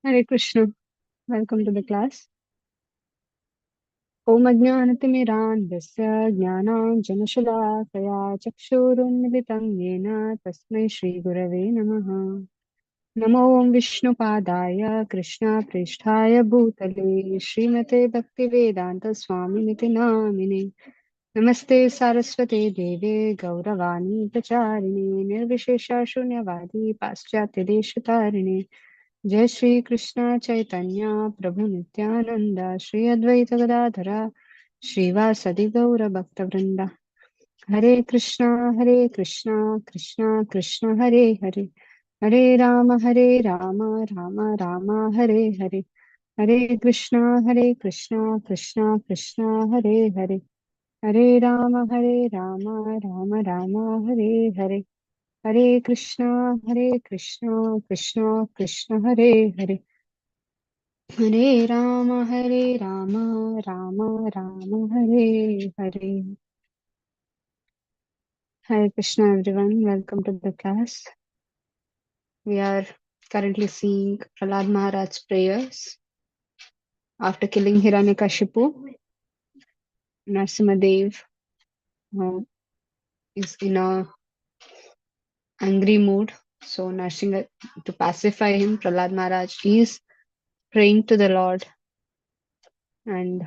Hare Krishna. Welcome to the class. Om Ajnanatimirandasya Jnananjanashalakaya Chakshurunmilitam Yena Tasmai Shri Gurave Namaha. Namo Om Vishnupadaya Krishna Pristhaya Bhutale Srimate Bhaktivedanta Swaminiti Namine Namaste Saraswate Deve Gauravani Pracharine Nirvishesha Shunyavadi Paschatya Deshatarine जय श्री कृष्ण चैतन्य प्रभु नित्यानंद श्री अद्वैत गदाधर श्रीवासदि गौर भक्त वृंदा हरे Krishna Krishna Krishna Hare Hare Hare Ram Ram Ram Hare Hare Hare Krishna Krishna Krishna Hare Hare Hare Ram Ram Ram Hare Hare Hare Krishna Krishna Krishna Hare Hare Hare Ram Ram Ram Hare Hare. Hare Krishna everyone, welcome to the class. We are currently seeing Prahalad Maharaj's prayers after killing Hiranyakashipu. Narasimhadev is in a angry mood, so Narasimha, to pacify him, Prahalad Maharaj is praying to the Lord, and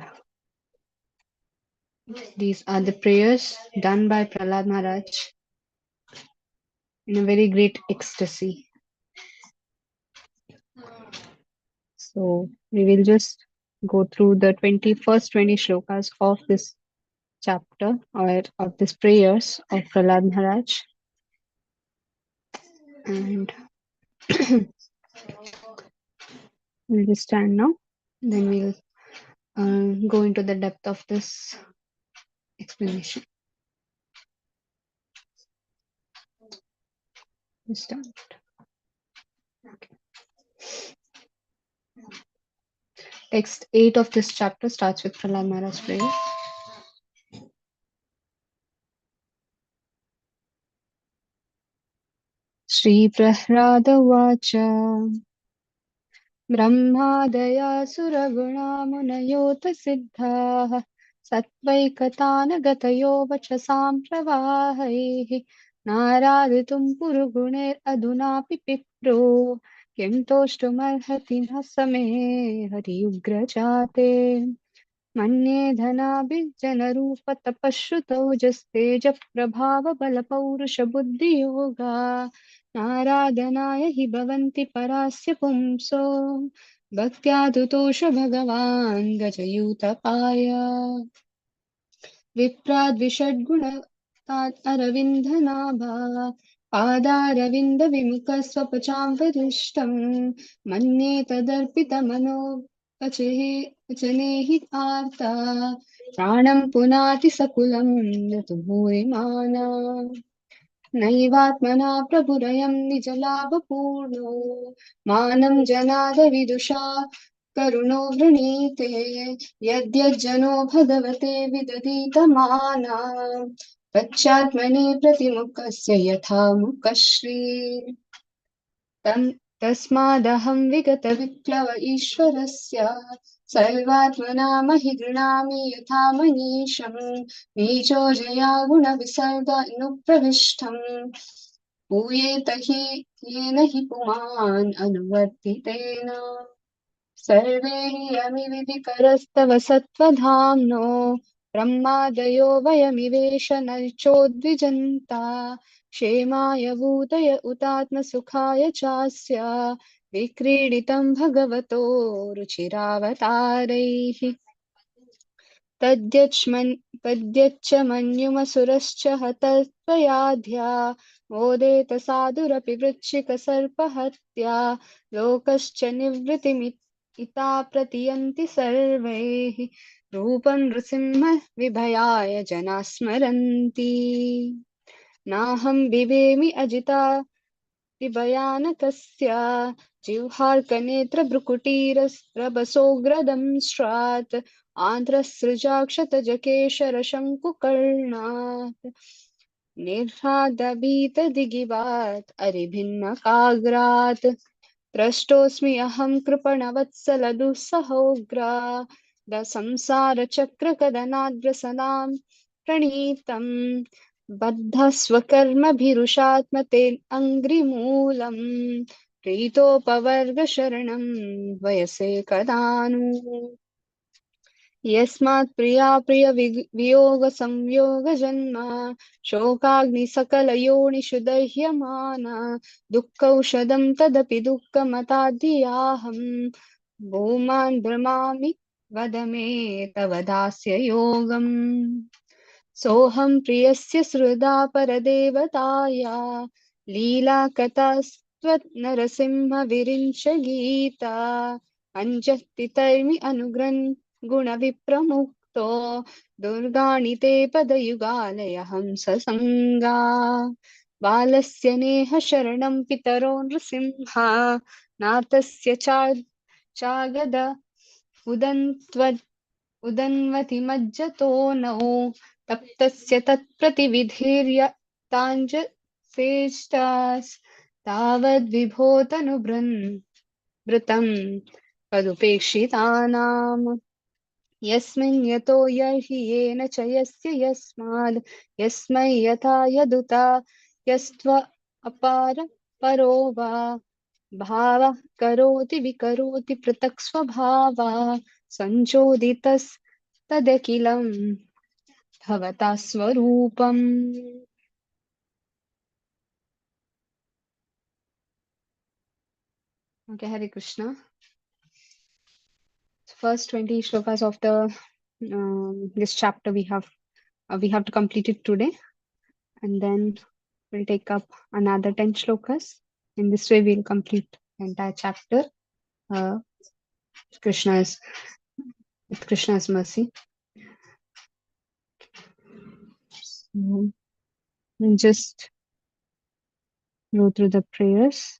these are the prayers done by Prahalad Maharaj in a very great ecstasy. So we will just go through the 20 shlokas of this chapter or of this prayers of Prahlad Maharaj. And we'll just stand now. Then we'll go into the depth of this explanation. Just stand. Okay. Text 8 of this chapter starts with Prahlad Maharaj's prayer. Shri Prahlada Vacha ब्रह्मादया सुरगुणामुनयोत सिद्धाः सत्त्वैकतानगतयो वचसां प्रवाहैः नारादितुं पुरुगुणैरधुनापि पिप्रो किं तोष्टुमर्हति न समे हरियुग्रजाते मन्ये धनाभिजनरूपतपश्रुतौ जस्तेजप्रभावबलपौरुषबुद्धियोगा नाराधनाय हि भवन्ति परास्य पुंसो भक्त्या तुतोष भगवान् गजयूतपाय विप्राद्विषड्गुणतात् अरविन्दनाभा पादारविन्दविमुखस्वपचां वरिष्ठं मन्ये तदर्पितमनो वचने हि आर्ता प्राणं पुनाति सकुलं न तु भूरिमाना नैवात्मना प्रभुरयं निजलाभपूर्णो मानं जनादविदुषा करुणो वृणीते यद्यज्जनो भगवते विदधीतमाना तच्चात्मने प्रतिमुखस्य यथा मुखश्री तस्मादहं विगतविप्लव ईश्वरस्य सर्वात्मना महि गृह्णामि यथा मनीषं नीचो जया गुणविसर्गानुप्रविष्टम् पूयेत हि येन हि पुमान् अनुवर्तितेन सर्वे यमि विधिकरस्तव सत्त्वधाम्नो ब्रह्मादयो वयमिवेश नचोद्विजन्ता क्षेमाय भूतय उतात्मसुखाय चास्य विक्रीडितं भगवतो रुचिरावतारैः तद्यच्च मन्युमसुरश्च हतत्वयाध्या मोदेत साधुरपि वृश्चिकसर्पहत्या लोकश्च निवृत्तिमिता प्रतियन्ति सर्वैः रूपं नृसिंह विभयाय जनाः स्मरन्ति नाहं बिभेमि अजिता भयानकस्य जिह्वार्कनेत्रभ्रुकुटीरस्रवसोग्रदंष्ट्रात् आन्ध्रसृजाक्षतजकेशरशङ्कुकर्णात् निर्ह्लादभीतदिगिवात् अरिभिन्नकाग्रात् त्रष्टोऽस्मि अहं कृपणवत्सलदुःसहोग्रा संसारचक्रकदनाद्रसनां प्रणीतम् बद्धस्वकर्मभिरुषात्मते अङ्घ्रिमूलम् प्रीतोपवर्गशरणं वयसे कदा नु यस्मात् प्रिया प्रिय वियोग संयोग जन्म शोकाग्निसकलयोनिषु दह्यमाना दुःखौषधं तदपि दुःखमताद्याहम् भूमान् भ्रमामि वद मे तव दास्य योगम् सोऽहं प्रियस्य सृदा परदेवताया लीलाकथास्त्वन्नरसिंह विरिञ्च गीता अञ्जः अनुग्रन् गुणविप्रमुक्तो दुर्गाणि ते पदयुगालय हंससङ्गा बालस्य नेह शरणं पितरो नृसिंहा नाथस्य चागद उदन्वति मज्जतो नौ तप्तस्य तत्प्रतिविधीर्य ताञ्जसेष्टास् तावद्विभोतनुभृन् तदुपेक्षितानाम् यस्मिन् यतो यहि येन च यस्य यस्माद् यस्मै यथा यदुता यस्त्व अपार परो वा भावः करोति विकरोति पृथक् स्वभावा सञ्चोदितस्तदखिलं भवता स्वरूपम्. Okay, Hare Krishna. First 20 shlokas of the this chapter we have to complete it today, and then we'll take up another 10 shlokas. In this way, we'll complete the entire chapter. Uh, Krishna's with Krishna's mercy. We'll just go through the prayers.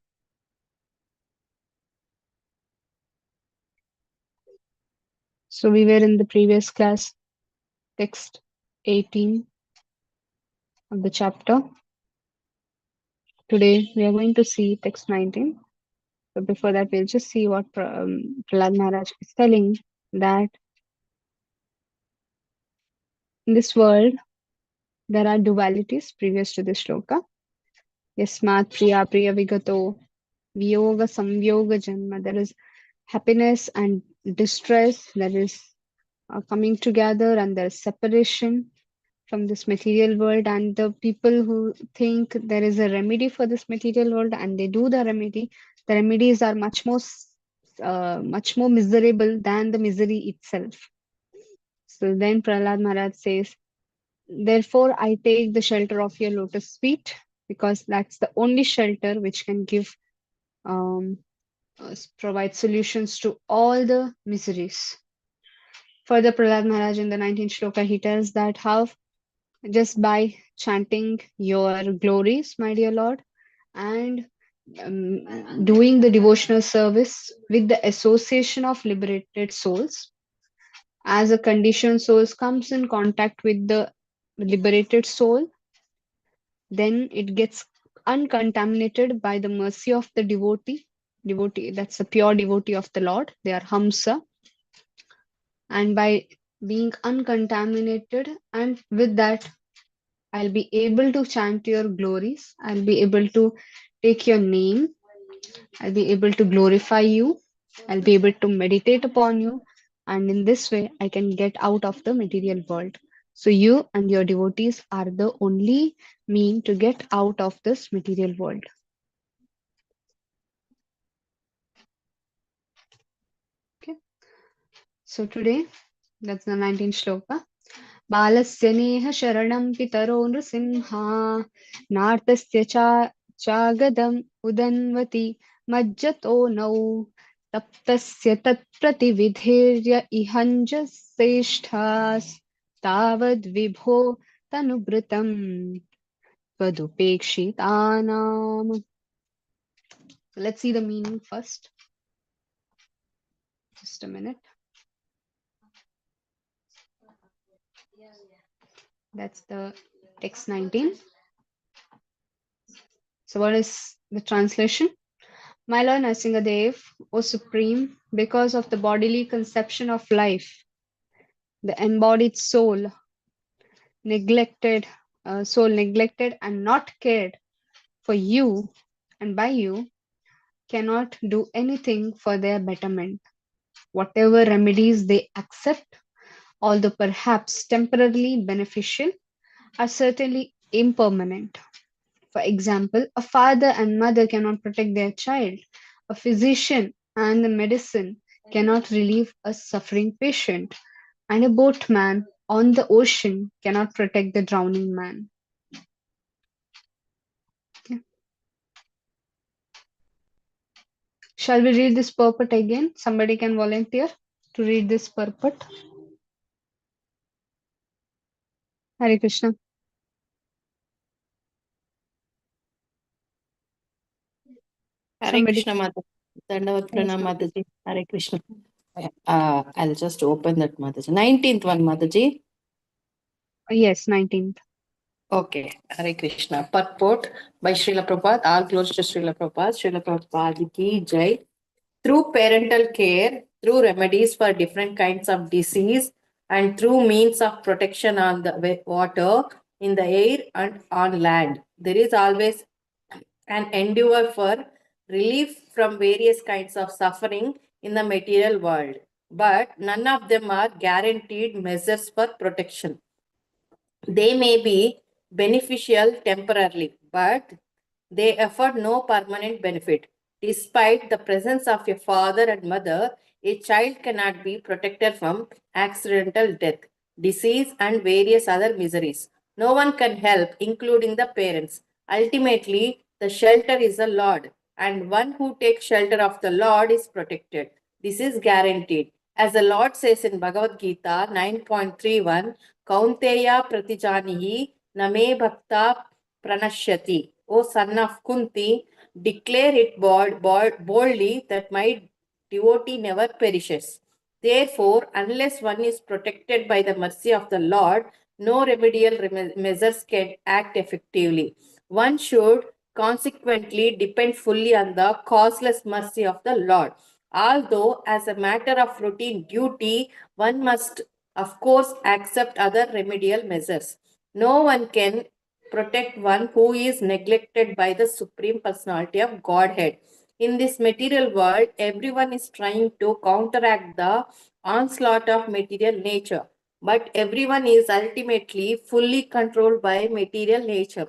So we were in the previous class, text 18 of the chapter. Today we are going to see text 19. But before that, we'll just see what Prahalad Maharaj is telling, that in this world there are dualities previous to this shloka. Yasmat priya priya vigato viyoga samyoga janma. There is happiness and distress, there is coming together, and there is separation from this material world. And the people who think there is a remedy for this material world and they do the remedies are much more miserable than the misery itself. So then Prahalad Maharaj says, therefore I take the shelter of your lotus feet, because that's the only shelter which can give provide solutions to all the miseries. Further, Prahlad Maharaj in the 19th shloka, he tells that how just by chanting your glories, my dear Lord, and doing the devotional service with the association of liberated souls, as a conditioned soul comes in contact with the liberated soul, then it gets uncontaminated by the mercy of the devotee, that's the pure devotee of the Lord, they are Hamsa. And by being uncontaminated, and with that I'll be able to chant your glories, I'll be able to take your name, I'll be able to glorify you, I'll be able to meditate upon you, and in this way I can get out of the material world. So you and your devotees are the only mean to get out of this material world. Okay, so today that's the 19th shloka. बालस्य नेह शरणं पितरो नृसिंहा नार्तस्य चागदम् उदन्वति मज्जतो नौ तप्तस्य तत्प्रतिविधेर्य इहञ्जसेष्ठास् तावद्विभो तनुभृतं त्वदुपेक्षितानाम्. Let's see the meaning first. Just a minute. That's the text 19. So what is the translation? My Lord Nrsingadev, O Supreme, because of the bodily conception of life, the embodied neglected, soul neglected and not cared for you and by you, cannot do anything for their betterment. Whatever remedies they accept, although perhaps temporarily beneficial, are certainly impermanent. For example, a father and mother cannot protect their child. A physician and the medicine cannot relieve a suffering patient. And a boatman on the ocean cannot protect the drowning man. Okay. Shall we read this purport again? Somebody can volunteer to read this purport. Hare Krishna. Hare Somebody. Krishna Mata. Dandavat Yes, Pranam ma'am. Mataji. Hare Krishna. I'll just open that Mataji. 19th one Mataji. Yes, 19th. Okay. Hare Krishna. Purport by Srila Prabhupada. All glories to Srila Prabhupada. Srila Prabhupada ki Jai. Through parental care, through remedies for different kinds of disease, and through means of protection on the water, in the air, and on land, there is always an endeavor for relief from various kinds of suffering in the material world. But none of them are guaranteed measures for protection. They may be beneficial temporarily, but they afford no permanent benefit. Despite the presence of a father and mother, a child cannot be protected from accidental death, disease, and various other miseries. No one can help, including the parents. Ultimately, the shelter is the Lord, and one who takes shelter of the Lord is protected. This is guaranteed. As the Lord says in Bhagavad Gita 9.31, Kaunteya pratijanihi name bhakta pranashyati. O son of Kunti, declare it boldly that my devotee never perishes. Therefore, unless one is protected by the mercy of the Lord, no remedial measures can act effectively. One should consequently depend fully on the causeless mercy of the Lord. Although, as a matter of routine duty, one must, of course, accept other remedial measures. No one can protect one who is neglected by the Supreme Personality of Godhead. In this material world, everyone is trying to counteract the onslaught of material nature, but everyone is ultimately fully controlled by material nature.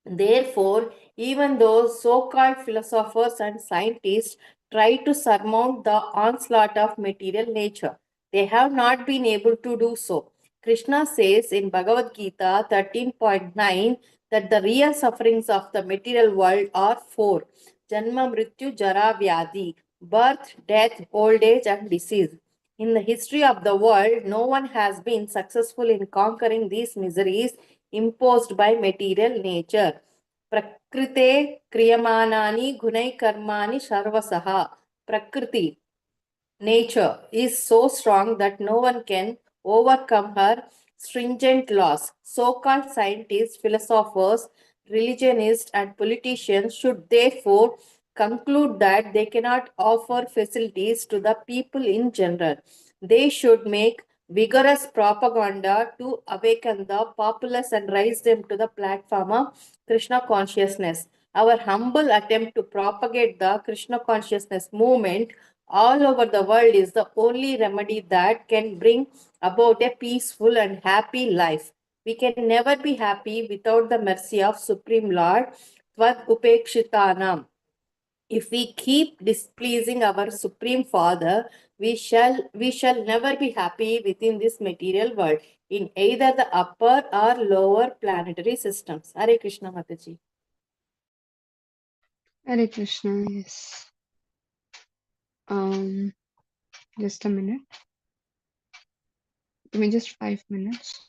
Therefore, even those so called philosophers and scientists try to surmount the onslaught of material nature. They have not been able to do so. Krishna says in Bhagavad Gita 13.9 that the real sufferings of the material world are four: Janma, Mrityu, Jara, Vyadi, birth, death, old age, and disease. In the history of the world, no one has been successful in conquering these miseries imposed by material nature. Prakrite kriyamanani gunai karmani sarvasaha. Prakriti, nature, is so strong that no one can overcome her stringent laws. So called scientists, philosophers, religionists, and politicians should therefore conclude that they cannot offer facilities to the people in general. They should make vigorous propaganda to awaken the populace and raise them to the platform of Krishna consciousness. Our humble attempt to propagate the Krishna consciousness movement all over the world is the only remedy that can bring about a peaceful and happy life. We can never be happy without the mercy of Supreme Lord, Tvad Upekshitanam. If we keep displeasing our Supreme Father, we shall never be happy within this material world, in either the upper or lower planetary systems. Hare Krishna Mataji. Hare Krishna. Yes. Um, just a minute. Give me just 5 minutes.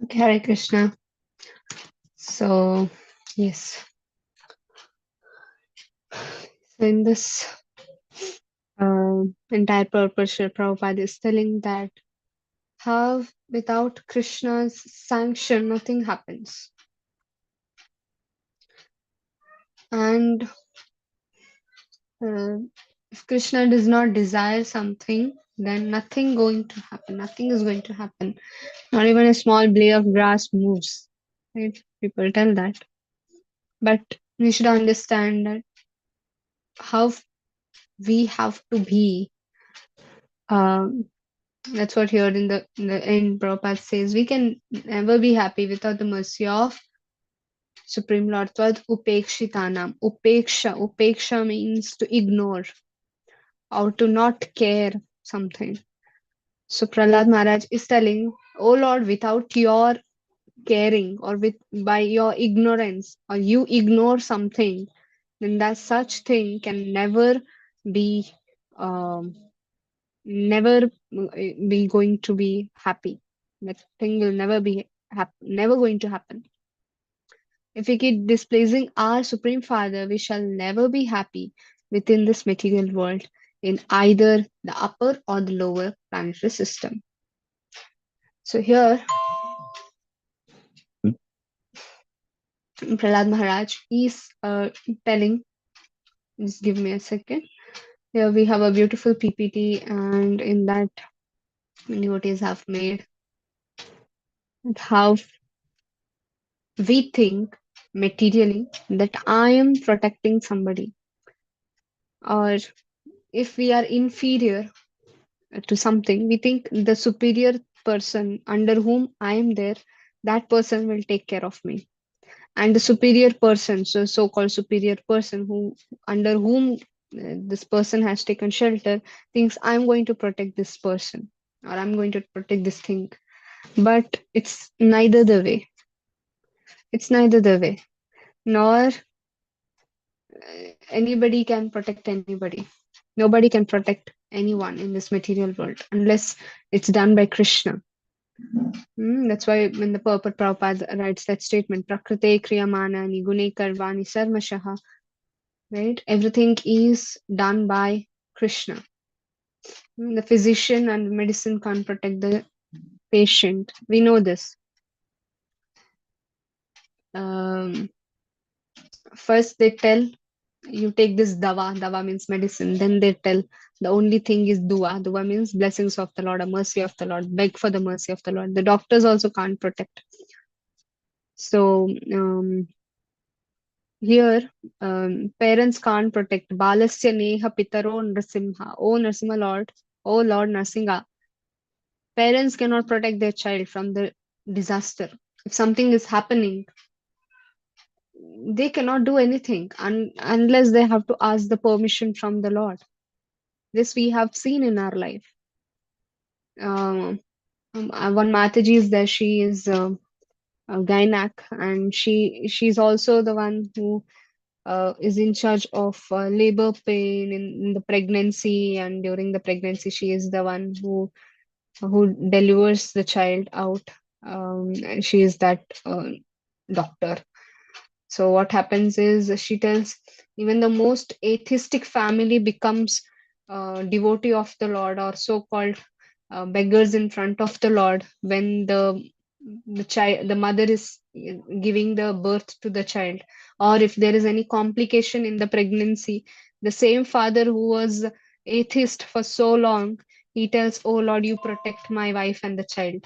Okay, Hare Krishna. So, yes. So in this entire purpose, Srila Prabhupada is telling that how without Krishna's sanction, nothing happens. And uh, if Krishna does not desire something, then nothing going to happen. Nothing is going to happen. Not even a small blade of grass moves. Right? People tell that. But we should understand that how we have to be. Um, that's what here in the end Prabhupada says we can never be happy without the mercy of Supreme Lord. Tvad upekshitanam. Upeksha means to ignore or to not care something. So Prahlad Maharaj is telling, oh Lord, without your caring or with by your ignorance or you ignore something, then that such thing can never be um, never be going to be happy. That thing will never be never going to happen. If we keep displeasing our Supreme Father, we shall never be happy within this material world in either the upper or the lower planetary system. So here, Prahlad Maharaj is telling, just give me a second. Here we have a beautiful PPT, and in that, devotees have made how we think materially that I am protecting somebody, or if we are inferior to something, we think the superior person under whom I am there, that person will take care of me. And the superior person, so called superior person, who under whom this person has taken shelter, thinks I'm going to protect this person or I'm going to protect this thing. But it's neither the way. It's neither the way. Nor anybody can protect anybody. Nobody can protect anyone in this material world unless it's done by Krishna. That's why when the Purport Prabhupada writes that statement, Prakrite Kriyamana Nigune Karvani Sarmashaha, right? Everything is done by Krishna. The physician and medicine can't protect the patient. We know this. Um, First, they tell you take this dawa. Dawa means medicine. Then they tell the only thing is dua. Dua means blessings of the Lord, or mercy of the Lord. Beg for the mercy of the Lord. The doctors also can't protect. So here, parents can't protect. Balasya neha pitaro nrsimha. Oh Nrsimha Lord, oh Lord Nrsimha. Parents cannot protect their child from the disaster. If something is happening, they cannot do anything unless they have to ask the permission from the Lord. This we have seen in our life. One Mataji is there. She is a gynac, and she's also the one who is in charge of labor pain in the pregnancy, and during the pregnancy, she is the one who delivers the child out. And she is that doctor. So what happens is she tells even the most atheistic family becomes devotee of the Lord, or so-called beggars in front of the Lord when the mother is giving the birth to the child, or if there is any complication in the pregnancy, the same father who was atheist for so long, he tells, oh Lord, you protect my wife and the child.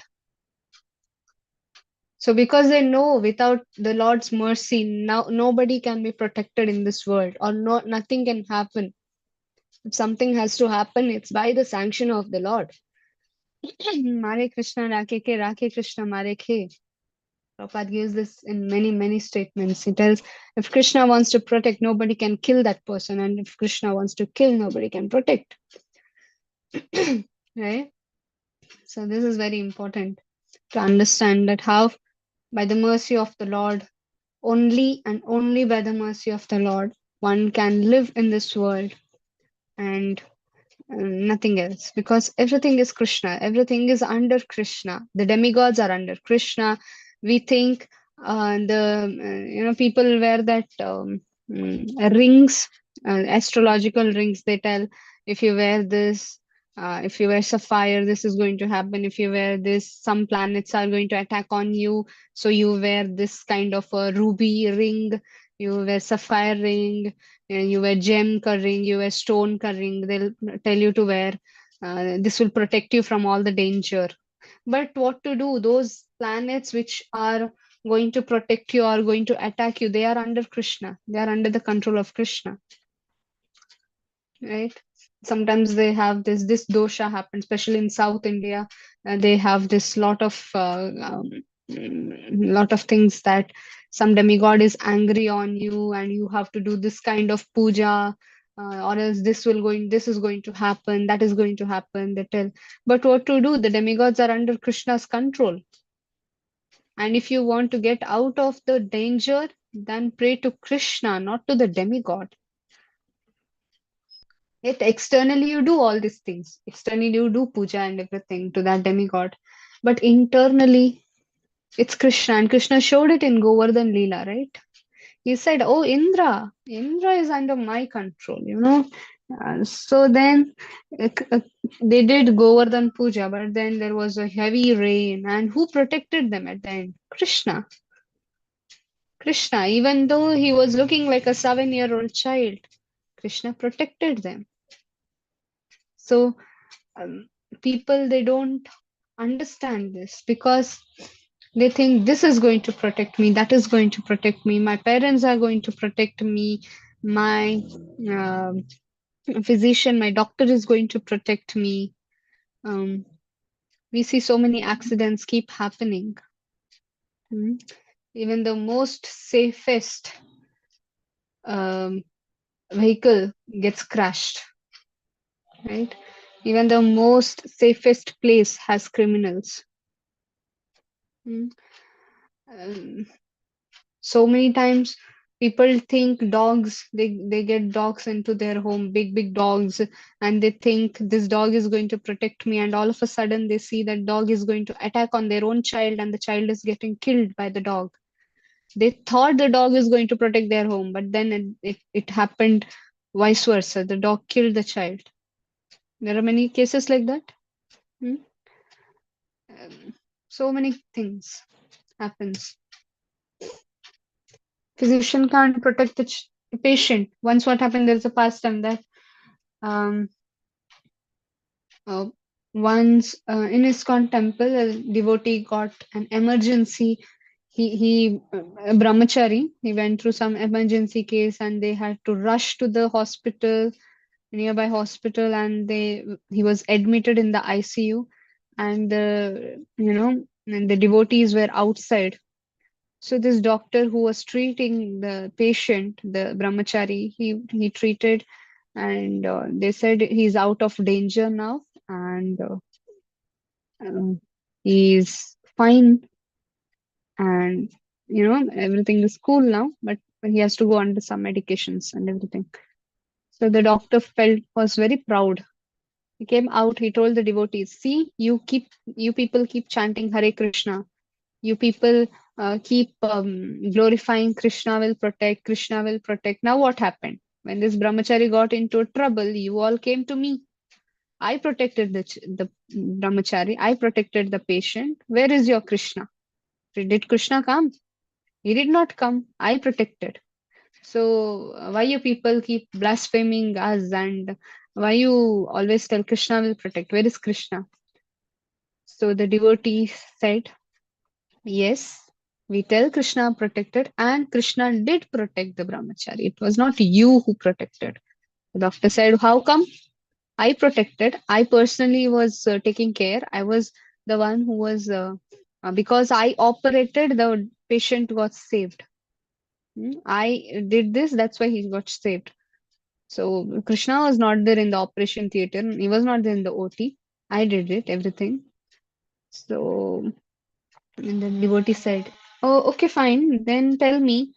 So because they know without the Lord's mercy, now nobody can be protected in this world, or nothing can happen. If something has to happen, it's by the sanction of the Lord. Mare Krishna Rakhe ke Rakhe Krishna Mare Ke. Prabhupada gives this in many statements. He tells, if Krishna wants to protect, nobody can kill that person, and if Krishna wants to kill, nobody can protect. Right? So this is very important to understand that how by the mercy of the Lord, only and only by the mercy of the Lord, one can live in this world and nothing else, because everything is Krishna, everything is under Krishna, the demigods are under Krishna. We think the people wear that rings, astrological rings. They tell, if you wear this, if you wear sapphire, this is going to happen. If you wear this, some planets are going to attack on you, so you wear this kind of a ruby ring, you wear sapphire ring, you wear gem ring, you wear stone ring. They'll tell you to wear. This will protect you from all the danger. But what to do? Those planets which are going to protect you are going to attack you. They are under Krishna. They are under the control of Krishna, right? Sometimes they have this dosha happen, especially in South India. They have this lot of things that some demigod is angry on you, and you have to do this kind of puja, or else this is going to happen, that is going to happen, they tell. But what to do? The demigods are under Krishna's control, and if you want to get out of the danger, then pray to Krishna, not to the demigod. Yet externally you do all these things. Externally you do puja and everything to that demigod. But internally it's Krishna. And Krishna showed it in Govardhan Leela, right? He said, oh, Indra is under my control. So then they did Govardhan Puja, but then there was a heavy rain. And who protected them at the end? Krishna. Krishna, even though he was looking like a 7-year-old child, Krishna protected them. So people, they don't understand this, because they think this is going to protect me, that is going to protect me, my parents are going to protect me, my um physician, my doctor is going to protect me. um, we see so many accidents keep happening. Mm. Even the most safest um, vehicle gets crashed, right? Even the most safest place has criminals. Mm. Um, so many times people think dogs, they get dogs into their home, big dogs, and they think this dog is going to protect me, and all of a sudden they see that dog is going to attack on their own child, and the child is getting killed by the dog. They thought the dog is going to protect their home, but then it happened vice versa. The dog killed the child. There are many cases like that. Hmm? So many things happens. Physician can't protect the patient. Once what happened, there's a pastime that um, uh, once in ISKCON temple, a devotee got an emergency. A brahmachari, he went through some emergency case, and they had to rush to the hospital, nearby hospital, and he was admitted in the ICU, and the devotees were outside. So this doctor who was treating the patient, the brahmachari, he treated, and they said he's out of danger now, and um, he's fine, and everything is cool now, but he has to go under some medications and everything. So the doctor was very proud. He came out, he told the devotees, see, you people keep chanting Hare Krishna. You people keep glorifying Krishna will protect, Krishna will protect. Now what happened? When this brahmachari got into trouble, you all came to me. I protected the brahmachari. I protected the patient. Where is your Krishna? Did Krishna come? He did not come. I protected. So why you people keep blaspheming us, and why you always tell Krishna will protect? Where is Krishna? So the devotee said, yes, we tell Krishna protected, and Krishna did protect the brahmachari. It was not you who protected. The doctor said, how come? I protected. I personally was taking care. I was the one who was, because I operated, the patient got saved. I did this, that's why he got saved. So Krishna was not there in the operation theater. He was not there in the OT. I did it, everything. So, and the devotee said, oh, okay, fine. Then tell me,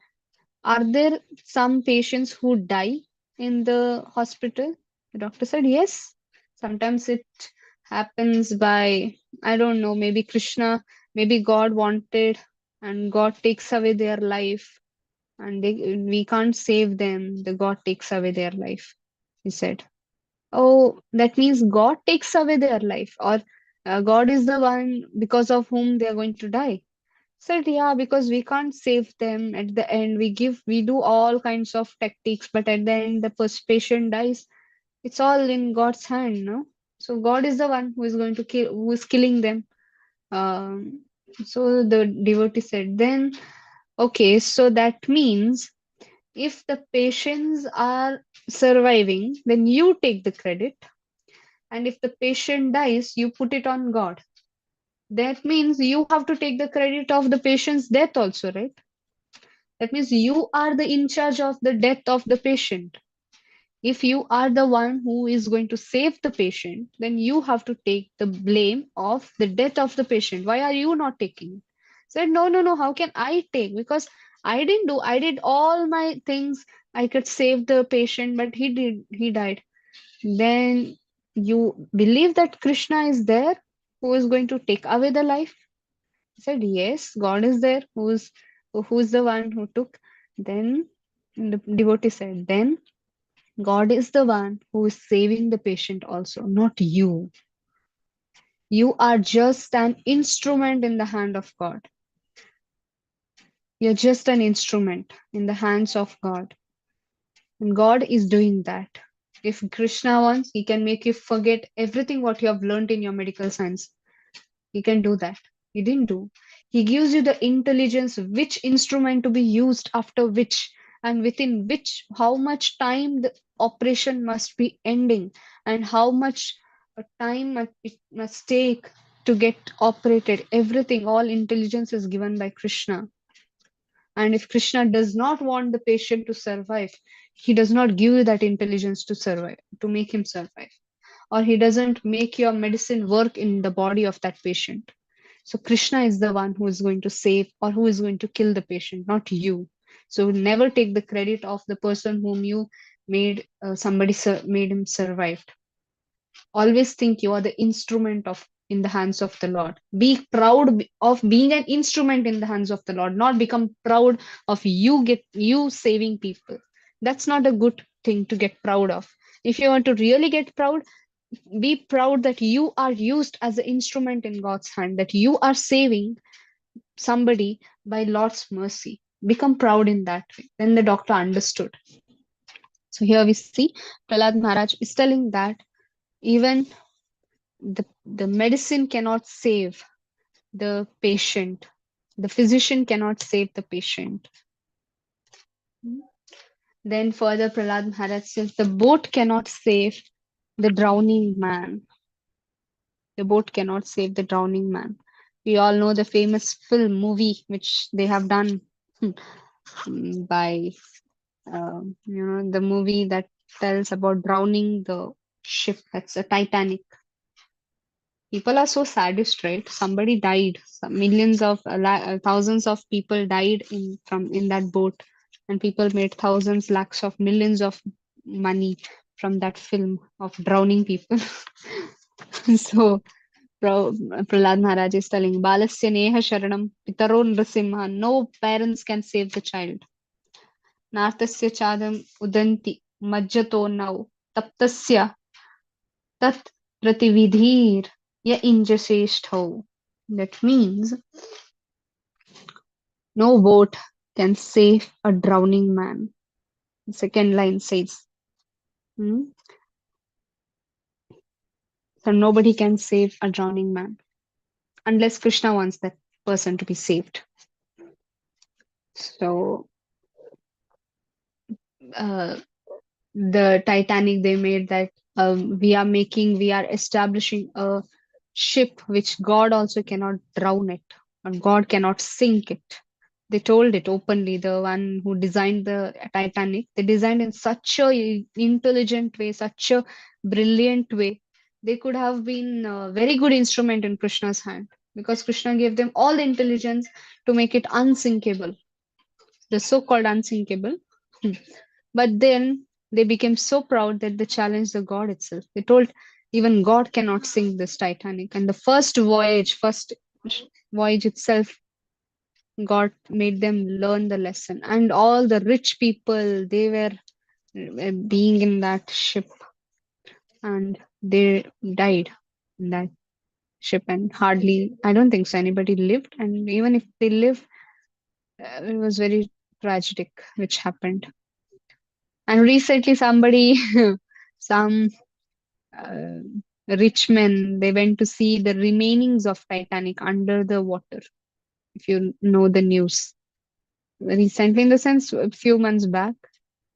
are there some patients who die in the hospital? The doctor said, yes. Sometimes it happens by, I don't know, maybe Krishna, maybe God wanted, and God takes away their life, and we can't save them. The God takes away their life, he said. Oh, that means God takes away their life, or God is the one because of whom they are going to die. Said, yeah, because we can't save them at the end. We do all kinds of tactics, but at the end, the patient dies. It's all in God's hand, no? So God is the one who is going to kill, who is killing them. Um, so the devotee said, then, okay, so that means if the patients are surviving, then you take the credit. And if the patient dies, you put it on God. That means you have to take the credit of the patient's death also, right? That means you are the in charge of the death of the patient. If you are the one who is going to save the patient, then you have to take the blame of the death of the patient. Why are you not taking? Said, no, no, no. How can I take? Because I did all my things. I could save the patient, but he died. Then you believe that Krishna is there who is going to take away the life? He said, yes, God is there who's the one who took. Then the devotee said, then God is the one who is saving the patient also, not you. You are just an instrument in the hand of God. You're just an instrument in the hands of God. And God is doing that. If Krishna wants, he can make you forget everything what you have learned in your medical science. He can do that. He didn't do. He gives you the intelligence, which instrument to be used after which, and within which, how much time the operation must be ending, and how much time it must take to get operated. Everything, all intelligence is given by Krishna. And if Krishna does not want the patient to survive, he does not give you that intelligence to survive, to make him survive. Or he doesn't make your medicine work in the body of that patient. So Krishna is the one who is going to save or who is going to kill the patient, not you. So never take the credit of the person whom you made made him survived. Always think you are the instrument of in the hands of the Lord. Be proud of being an instrument in the hands of the Lord, not become proud of you saving people. That's not a good thing to get proud of. If you want to really get proud, be proud that you are used as an instrument in God's hand, that you are saving somebody by Lord's mercy. Become proud in that way. Then the doctor understood. So here we see Prahlad Maharaj is telling that even the medicine cannot save the patient. The physician cannot save the patient. Then further Prahlad Maharaj says the boat cannot save the drowning man. The boat cannot save the drowning man. We all know the famous film movie which they have done by the movie that tells about drowning the ship. That's a Titanic. People are so sadist, right? Somebody died. Millions of thousands of people died in that boat, and people made thousands, lakhs of millions of money from that film of drowning people. So Prahlad Maharaj is telling, Balasya Neha Sharanam Pitaro Nrasimha. No parents can save the child. Nartasya Chadam Udanti Majjato now Taptasya Tat Pratividhir Ya Injaseshtho. That means no boat can save a drowning man. The second line says, hmm? So nobody can save a drowning man unless Krishna wants that person to be saved. So uh, the Titanic, they made that we are establishing a ship which God also cannot drown it, and God cannot sink it. They told it openly. The one who designed the Titanic, they designed in such a intelligent way, such a brilliant way. They could have been a very good instrument in Krishna's hand, because Krishna gave them all the intelligence to make it unsinkable, the so-called unsinkable. But then they became so proud that they challenged the God itself. They told, Even God cannot sink this Titanic. And the first voyage itself, God made them learn the lesson. And all the rich people, they were being in that ship, and they died in that ship. And hardly, I don't think so, anybody lived. And even if they lived, it was very tragic, which happened. And recently, some uh, rich men, they went to see the remainings of Titanic under the water. If you know the news, recently, in the sense, a few months back,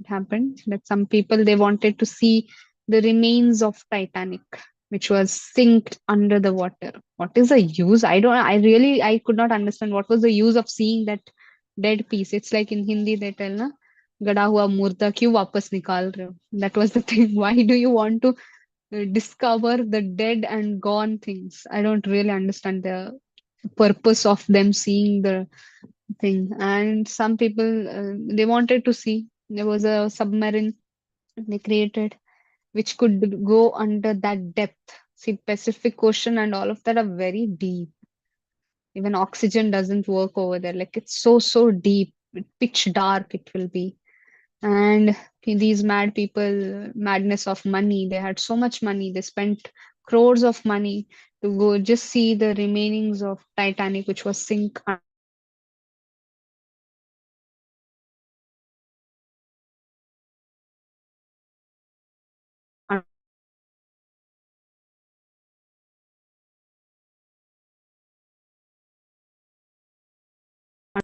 it happened that some people, they wanted to see the remains of Titanic, which was sinked under the water. What is the use? I could not understand what was the use of seeing that dead piece. It's like in Hindi they tell na, गड़ा हुआ मुर्दा क्यों वापस निकाल रहे हो? That was the thing. Why do you want to discover the dead and gone things? I don't really understand the purpose of them seeing the thing. And some people, they wanted to see, there was a submarine they created which could go under that depth. See, Pacific Ocean and all of that are very deep. Even oxygen doesn't work over there. Like, it's so deep, pitch dark it will be. And these mad people, madness of money, they had so much money, they spent crores of money to go just see the remainings of Titanic, which was sink under the water. And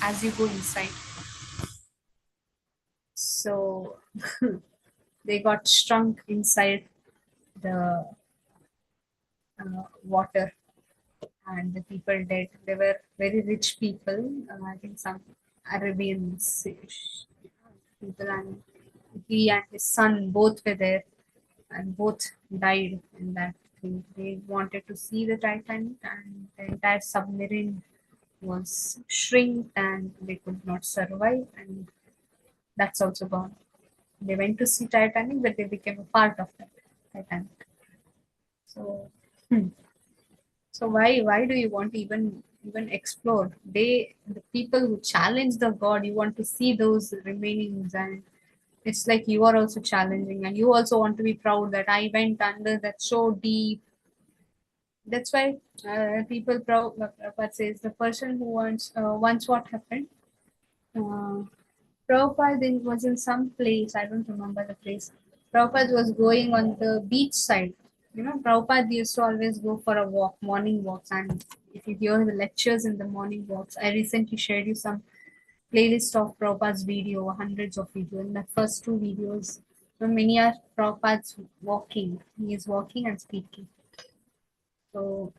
as you go inside. So they got shrunk inside the water, and the people dead. They were very rich people. I think some Arabian people, and he and his son both were there, and both died in that thing. They wanted to see the Titanic, and the entire submarine was shrinked, and they could not survive, and that's also gone. They went to see Titanic, but they became a part of that Titanic. So, hmm. So why do you want to even explore? The people who challenge the God, you want to see those remainings, and it's like you are also challenging, and you also want to be proud that I went under that so deep. That's why people proud. Prabhupada says the person who wants what happened. Uh, Prabhupada was in some place, I don't remember the place. Prabhupada was going on the beach side. You know, Prabhupada used to always go for a walk, morning walks. And if you hear the lectures in the morning walks, I recently shared you some playlist of Prabhupada's video, hundreds of videos. In the first two videos, many are Prabhupada's walking. He is walking and speaking. So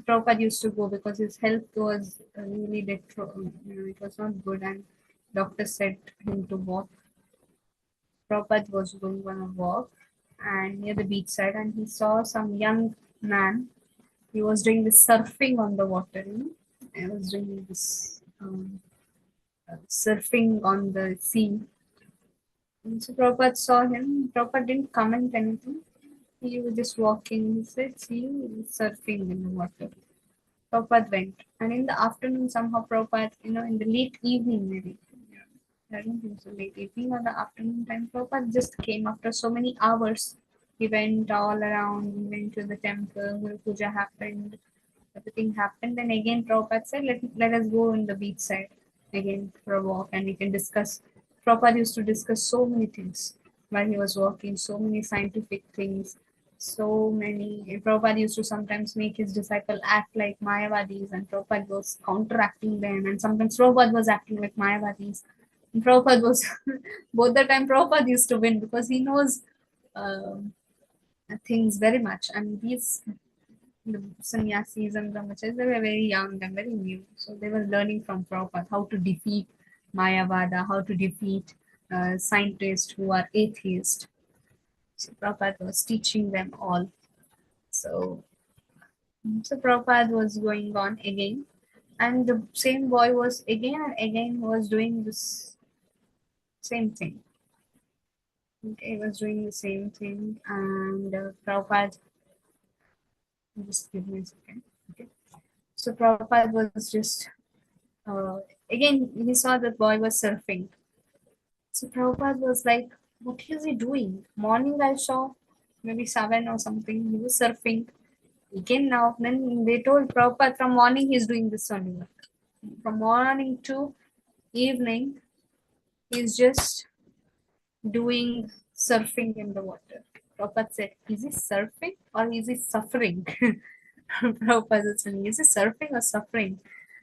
Prabhupada used to go because his health was really it was not good, and doctor said him to walk. Prabhupada was going on a walk and near the beachside, and he saw some young man. He was doing this surfing on the water, you know. He was doing this surfing on the sea. And so Prabhupada saw him. Prabhupada didn't comment anything. He was just walking. He said, see you surfing in the water. Prabhupada went. And in the afternoon, somehow Prabhupada, in the late evening, maybe, I don't think so, late evening or the afternoon time, Prabhupada just came after so many hours. He went all around, he went to the temple, where puja happened, everything happened. Then again, Prabhupada said, let us go in the beach side again for a walk, and we can discuss. Prabhupada used to discuss so many things while he was walking, so many scientific things, so many. Prabhupada used to sometimes make his disciple act like Mayavadis, and Prabhupada was counteracting them, and sometimes Prabhupada was acting like Mayavadis. And Prabhupada was, both the time Prabhupada used to win because he knows um things very much. And the sannyasis and brahmacharis, they were very young and very new. So they were learning from Prabhupada how to defeat Mayavada, how to defeat scientists who are atheist. So Prabhupada was teaching them all. So, so Prabhupada was going on again. And the same boy was again and again was doing this Same thing. Okay, he was doing the same thing, and Prabhupada, just give me a second. Okay, so Prabhupada was just again he saw that boy was surfing. So Prabhupada was like, "What is he doing?" Morning I saw, maybe 7 or something. He was surfing. Again now, then they told Prabhupada from morning he's doing this only. From morning to evening, he's just doing surfing in the water. Prabhupada said, "Is he surfing or is he suffering?" Prabhupada said, "Is he surfing or suffering?"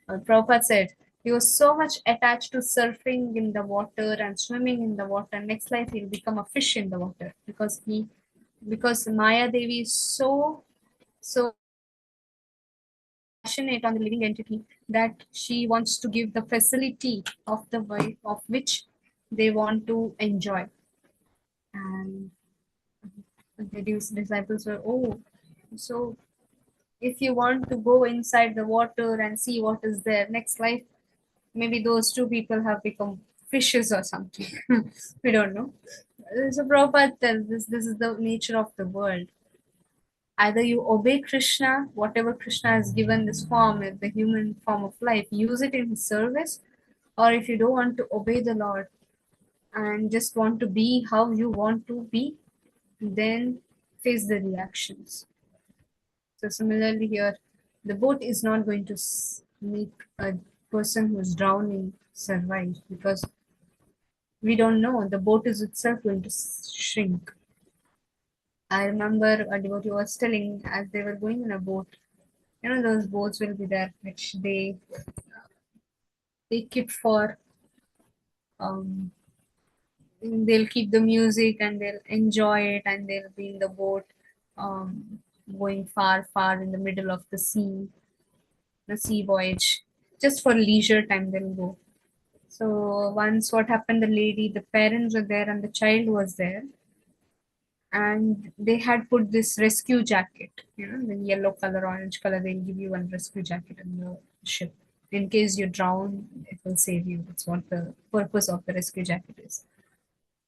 Prabhupada said, he was so much attached to surfing in the water and swimming in the water. Next life he'll become a fish in the water because Maya Devi is so passionate on the living entity that she wants to give the facility of the way of which they want to enjoy. And the disciples were, oh, so if you want to go inside the water and see what is there next life, maybe those two people have become fishes or something. We don't know. So Prabhupada tells this is the nature of the world. Either you obey Krishna, whatever Krishna has given this form, the human form of life, use it in his service, or if you don't want to obey the Lord and just want to be how you want to be, then face the reactions. So similarly here, the boat is not going to make a person who is drowning survive because we don't know. The boat is itself going to shrink. I remember a devotee was telling as they were going in a boat, those boats will be there which they keep for um they'll keep the music and they'll enjoy it and they'll be in the boat um going far in the middle of the sea voyage. Just for leisure time they'll go. So once what happened, the parents were there and the child was there, and they had put this rescue jacket, the yellow color, orange color, they'll give you one rescue jacket in the ship. In case you drown, it will save you. That's what the purpose of the rescue jacket is.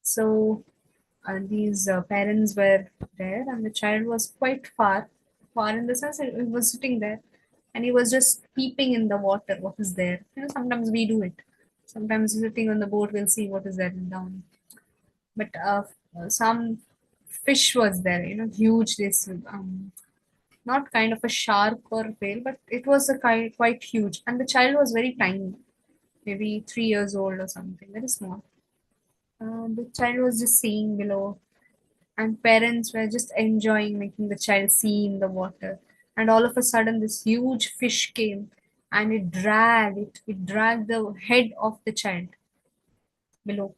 So these parents were there, and the child was quite far in the sense he was sitting there, and he was just peeping in the water. What is there? Sometimes we do it. Sometimes sitting on the boat, we'll see what is there down. But some fish was there, huge. This not kind of a shark or whale, but it was a quite huge, and the child was very tiny, maybe 3 years old or something, very small. The child was just seeing below, and parents were just enjoying making the child see in the water. And all of a sudden, this huge fish came, and it dragged the head of the child below.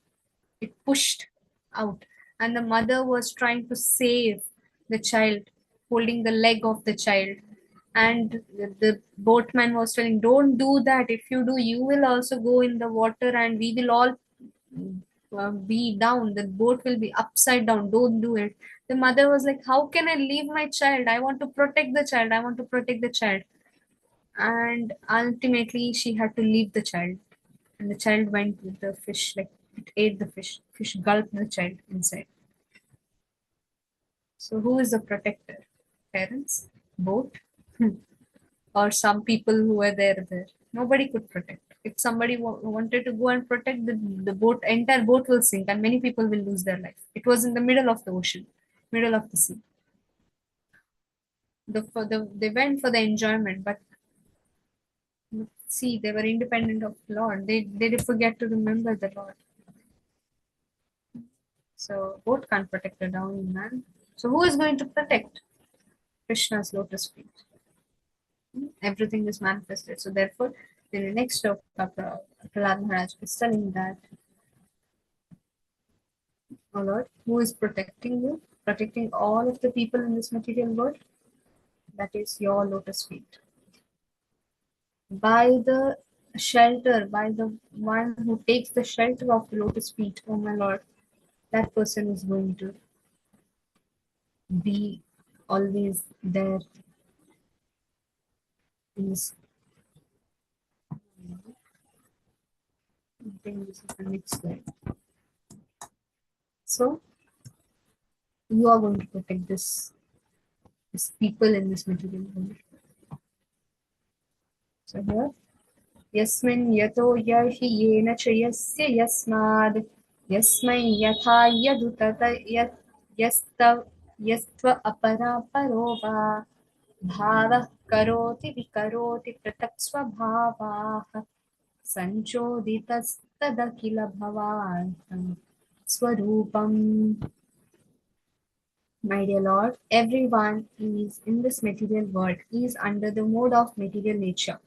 It pushed out, and the mother was trying to save the child, holding the leg of the child. And the boatman was telling, "Don't do that. If you do, you will also go in the water, and we will all be down. The boat will be upside down. Don't do it." The mother was like, "How can I leave my child? I want to protect the child. I want to protect the child." And ultimately, she had to leave the child, and the child went with the fish, like it ate the fish. Fish gulped the child inside. So, who is the protector? Parents? Boat? Or some people who were there? Nobody could protect. If somebody wanted to go and protect, the boat, entire boat will sink, and many people will lose their life. It was in the middle of the ocean, middle of the sea. They went for the enjoyment, but see, they were independent of the Lord. They did forget to remember the Lord. So boat can't protect a drowning man. So who is going to protect Krishna's lotus feet? Everything is manifested. So therefore, in the next sloka, Prahalad Maharaj is telling that, "Oh Lord, who is protecting you? Protecting all of the people in this material world? That is your lotus feet. By the shelter, by the one who takes the shelter of the lotus feet, oh my Lord, that person is going to be always there in this." I think this is the next slide. So you are going to protect this people in this material world. So here, Yasmin yato yahi yena cha yasya yasmad yasmai yatha yadutata yastva apara parova bhava karoti vikaroti pratak swabhavah sanchoditastadakila bhavartam swarupam. My dear Lord, everyone is in this material world is under the mode of material nature,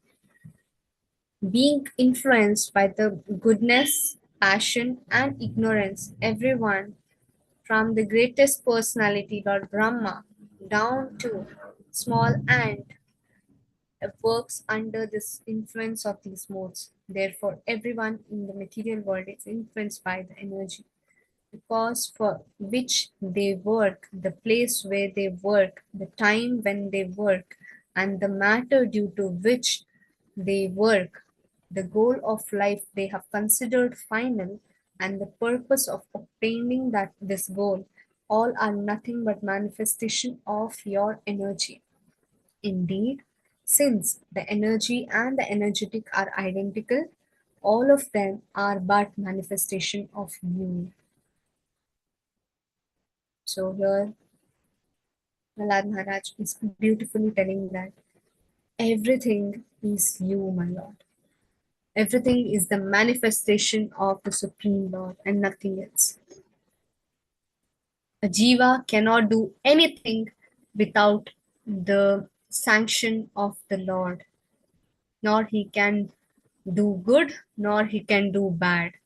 being influenced by the goodness, passion, and ignorance. Everyone, from the greatest personality, Lord Brahma, down to small ant, works under this influence of these modes. Therefore, everyone in the material world is influenced by the energy. The cause for which they work, the place where they work, the time when they work, and the matter due to which they work, the goal of life they have considered final, and the purpose of obtaining this goal, all are nothing but manifestation of your energy. Indeed, since the energy and the energetic are identical, all of them are but manifestation of you. So here, Prahalad Maharaj is beautifully telling that everything is you, my Lord. Everything is the manifestation of the Supreme Lord and nothing else. A jiva cannot do anything without the sanction of the Lord, nor he can do good, nor he can do bad.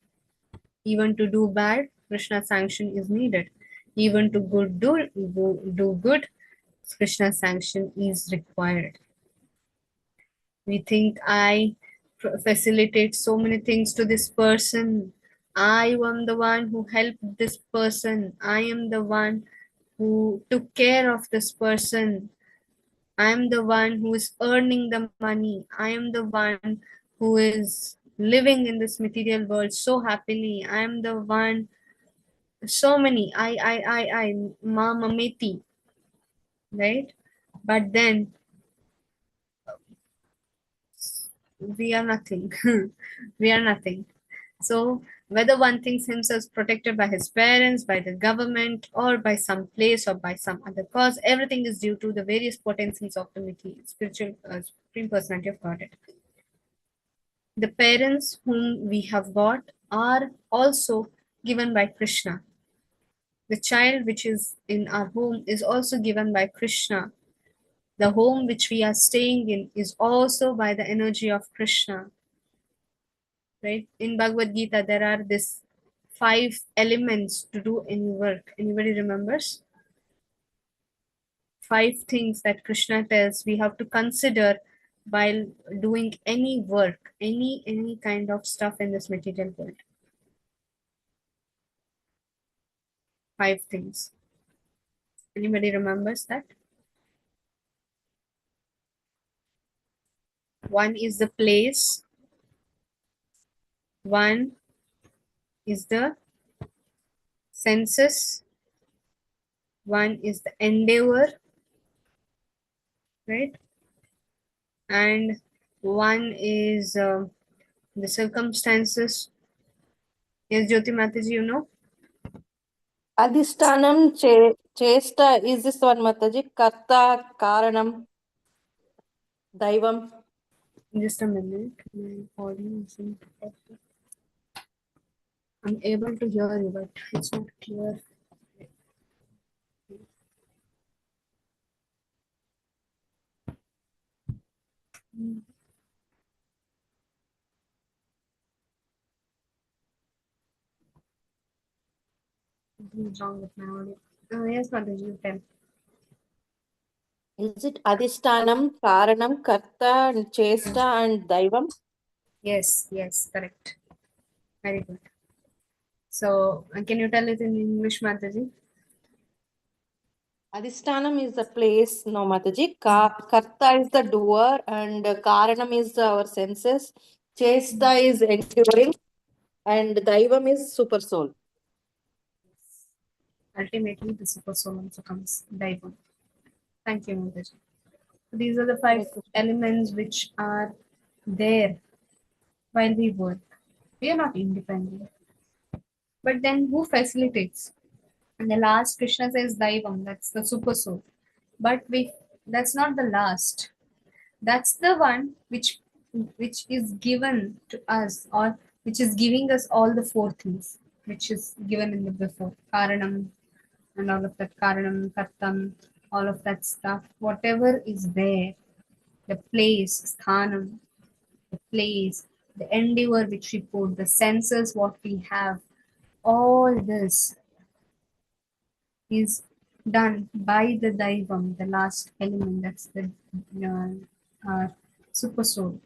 Even to do bad, Krishna's sanction is needed. Even to do good, Krishna's sanction is required. We think I facilitate so many things to this person. I am the one who helped this person. I am the one who took care of this person. I am the one who is earning the money. I am the one who is living in this material world so happily. I am the one, so many, Mama Meti, right? But then we are nothing. We are nothing. So whether one thinks himself protected by his parents, by the government, or by some place or by some other cause, everything is due to the various potencies of the spiritual Supreme Personality of Godhead. The parents whom we have got are also given by Krishna. The child which is in our home is also given by Krishna. The home which we are staying in is also by the energy of Krishna. Right? In Bhagavad Gita, there are this 5 elements to do any work. Anybody remembers? 5 things that Krishna tells we have to consider while doing any work, any kind of stuff in this material world. 5 things. Anybody remembers that? One is the place. One is the senses. One is the endeavor, right? And one is the circumstances. Yes, Jyoti Mataji, you know? Adhishtanam chesta is this one, Mataji. Karta, Karanam, Daivam. Just a minute. My audio isn't. I'm able to hear you, but it's not clear. Something's wrong with my audio. Yes, Mataji, you tell. Is it Adhishtanam, Karanam, Karta, Chesta, and Daivam? Yes, correct. Very good. So, can you tell it in English, Mataji? Adhishtanam is the place, no Mataji. Karta is the doer, and Karanam is our senses. Chesta is enduring, and Daivam is super soul. ultimately the super soul also comes, Daivam. Thank you, Mataji. These are the 5 elements which are there while we work. We are not independent. But then who facilitates? And the last Krishna says Daivam, that's the super soul. But that's not the last. That's the one which is given to us, or which is giving us all the 4 things, which is given in the before. Karanam and all of that, Karanam, Kartam, all of that stuff. Whatever is there, the place, Sthanam, the place, the endeavor which we put, the senses what we have, all this is done by the Daivam, the last element, that's the super soul.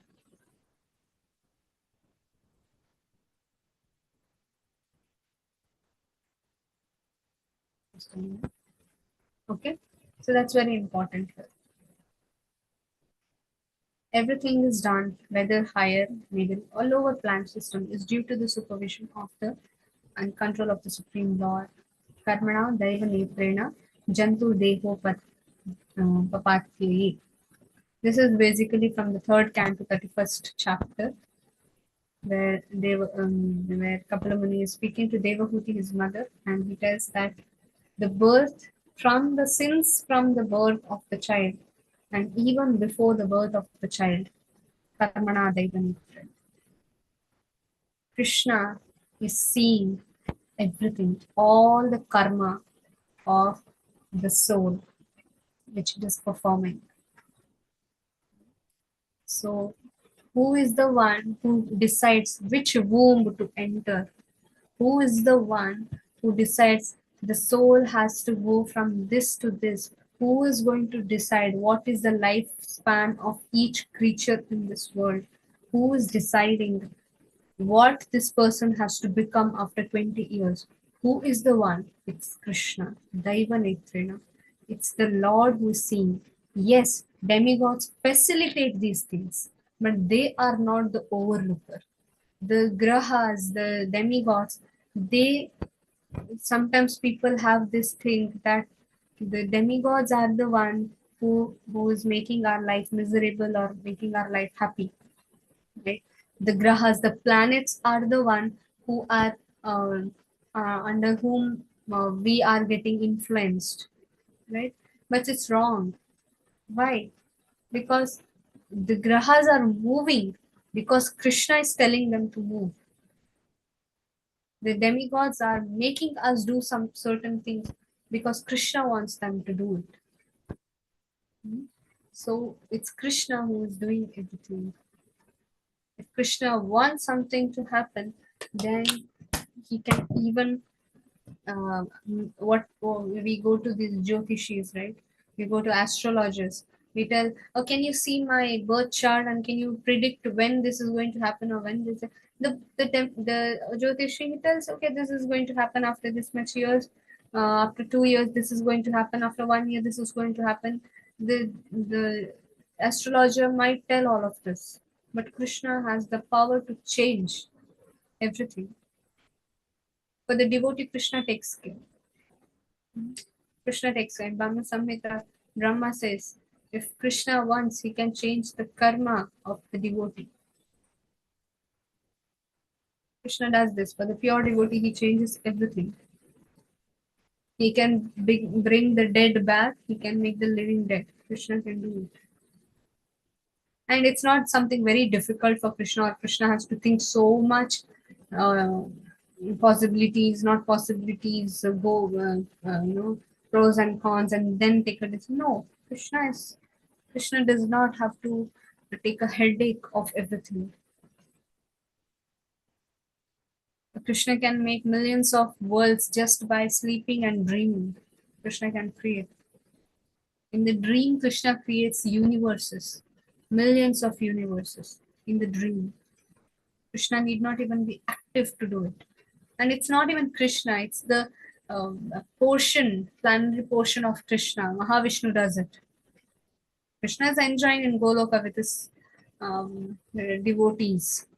Okay, so that's very important here. Everything is done, whether higher, middle, or lower plant system, is due to the supervision of the and control of the Supreme Lord. Karmana Daiva Netrena Jantu Deho Papatyayi. This is basically from the 3rd canto, 31st chapter, where Kapila Muni is speaking to Devahuti, his mother, and he tells that the birth from the sins from the birth of the child, and even before the birth of the child, Karmana Daiva. Krishna is seeing everything, all the karma of the soul which it is performing. So, who is the one who decides which womb to enter? Who is the one who decides the soul has to go from this to this? Who is going to decide what is the lifespan of each creature in this world? Who is deciding what this person has to become after 20 years? Who is the one? It's Krishna, Daiva Netrena. It's the Lord who is seeing. Yes, demigods facilitate these things, but they are not the overlooker. The grahas, the demigods, they sometimes people have this thing that the demigods are the one who is making our life miserable or making our life happy, right? The grahas, the planets are the one who are under whom we are getting influenced, right? But it's wrong. Why? Because the grahas are moving because Krishna is telling them to move. The demigods are making us do some certain things because Krishna wants them to do it. So it's Krishna who is doing everything. If Krishna wants something to happen, then he can even we go to these Jyotishis, right? We go to astrologers. We tell, oh, can you see my birth chart and can you predict when this is going to happen or when this? The Jyotishi, he tells, okay, this is going to happen after this much years. After 2 years, this is going to happen. After 1 year, this is going to happen. The astrologer might tell all of this, but Krishna has the power to change everything. For the devotee, Krishna takes care. Krishna takes care. In Brahma Samhita, Brahma says, if Krishna wants, he can change the karma of the devotee. Krishna does this. For the pure devotee, he changes everything. He can bring the dead back. He can make the living dead. Krishna can do it. And it's not something very difficult for Krishna, or Krishna has to think so much possibilities, not possibilities, pros and cons, and then take a decision. No, Krishna does not have to take a headache of everything. Krishna can make millions of worlds just by sleeping and dreaming. Krishna can create. In the dream, Krishna creates universes, millions of universes in the dream. Krishna need not even be active to do it. And it's not even Krishna, it's the planetary portion of Krishna. Mahavishnu does it. Krishna is enjoying in Goloka with his devotees.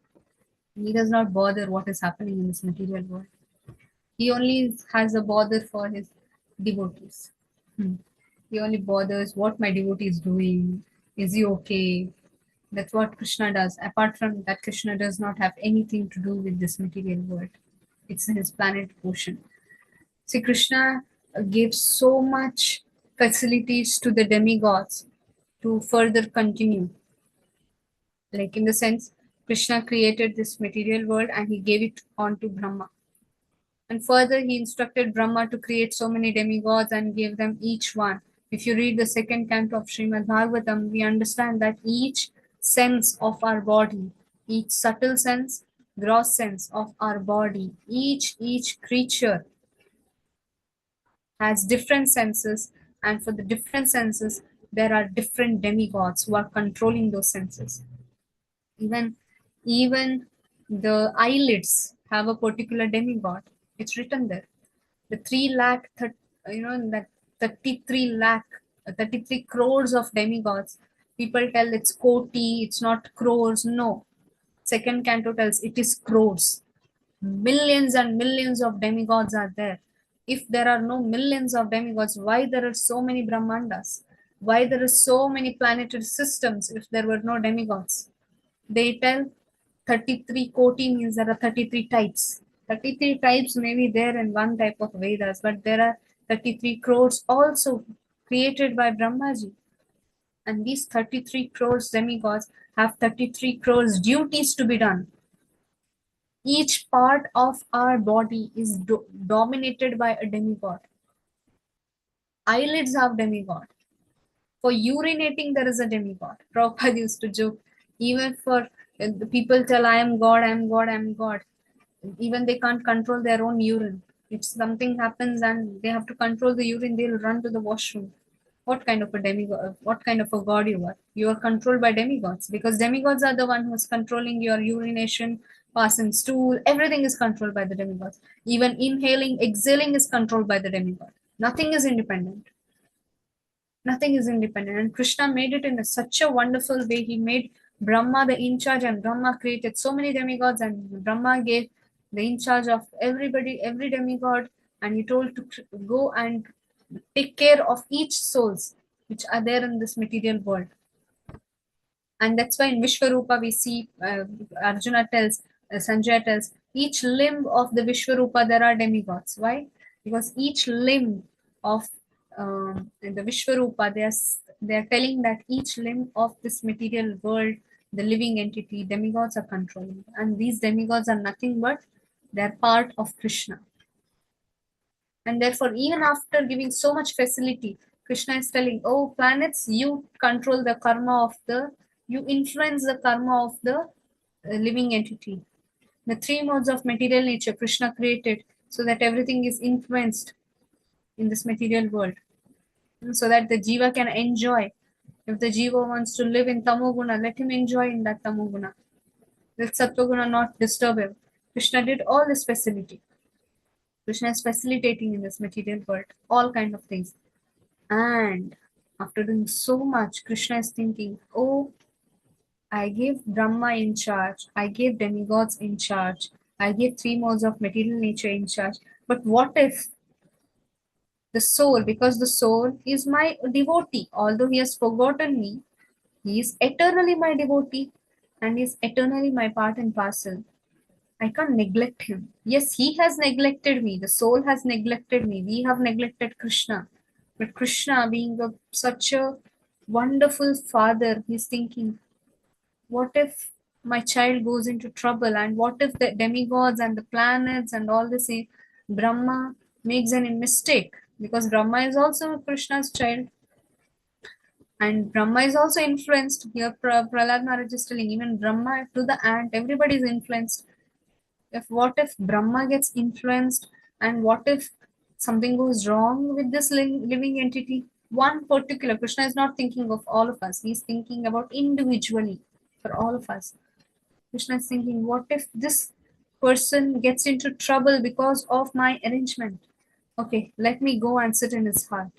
He does not bother what is happening in this material world. He only has a bother for his devotees. He only bothers what my devotee is doing. Is he okay? That's what Krishna does. Apart from that, Krishna does not have anything to do with this material world. It's his planet ocean. See, Krishna gave so much facilities to the demigods to further continue. Like in the sense, Krishna created this material world and he gave it on to Brahma. And further, he instructed Brahma to create so many demigods and gave them each one. If you read the second canto of Srimad Bhagavatam, we understand that each sense of our body, each subtle sense, gross sense of our body, each creature has different senses, and for the different senses, there are different demigods who are controlling those senses. Even the eyelids have a particular demigod. It's written there. The 3 lakh, that 33 lakh, 33 crores of demigods. People tell it's koti, it's not crores. No. Second canto tells it is crores. Millions and millions of demigods are there. If there are no millions of demigods, why there are so many Brahmandas? Why there are so many planetary systems if there were no demigods? They tell 33 koti means there are 33 types. 33 types may be there in one type of Vedas, but there are 33 crores also created by Brahmaji. And these 33 crores demigods have 33 crores duties to be done. Each part of our body is dominated by a demigod. Eyelids have demigod. For urinating, there is a demigod. Prabhupada used to joke, even for the people tell, I am God, I am God, I am God. Even they can't control their own urine. If something happens and they have to control the urine, they'll run to the washroom. What kind of a demigod, what kind of a god you are? You are controlled by demigods, because demigods are the one who's controlling your urination, pass and stool. Everything is controlled by the demigods. Even inhaling, exhaling is controlled by the demigod. Nothing is independent. Nothing is independent. And Krishna made it in such a wonderful way. He made Brahma the in charge, and Brahma created so many demigods, and Brahma gave the in charge of everybody, every demigod, and he told to go and take care of each souls which are there in this material world. And that's why in Vishwarupa we see Arjuna tells, Sanjaya tells, each limb of the Vishwarupa there are demigods. Why? Because each limb of in the Vishwarupa, they are telling that each limb of this material world, the living entity, demigods are controlling. And these demigods are nothing but they are part of Krishna. And therefore, even after giving so much facility, Krishna is telling, oh planets, you control the karma of you influence the karma of the living entity. The 3 modes of material nature Krishna created so that everything is influenced in this material world, so that the jiva can enjoy. If the jiva wants to live in tamoguna, let him enjoy in that tamoguna. Let sattva-guna not disturb him. Krishna did all this facility. Krishna is facilitating in this material world all kind of things. And after doing so much, Krishna is thinking, oh, I gave Brahma in charge, I gave demigods in charge, I gave 3 modes of material nature in charge. But what if the soul, because the soul is my devotee, although he has forgotten me, he is eternally my devotee and is eternally my part and parcel. I can't neglect him. Yes, he has neglected me. The soul has neglected me. We have neglected Krishna. But Krishna, being such a wonderful father, he's thinking, what if my child goes into trouble? And what if the demigods and the planets and all this, Brahma makes a mistake? Because Brahma is also Krishna's child. And Brahma is also influenced. Here Prahalad Maharaj is telling, even Brahma to the ant, everybody is influenced. What if Brahma gets influenced, and what if something goes wrong with this living entity? One particular, Krishna is not thinking of all of us. He's thinking about individually for all of us. Krishna is thinking, what if this person gets into trouble because of my arrangement? Okay, let me go and sit in his heart.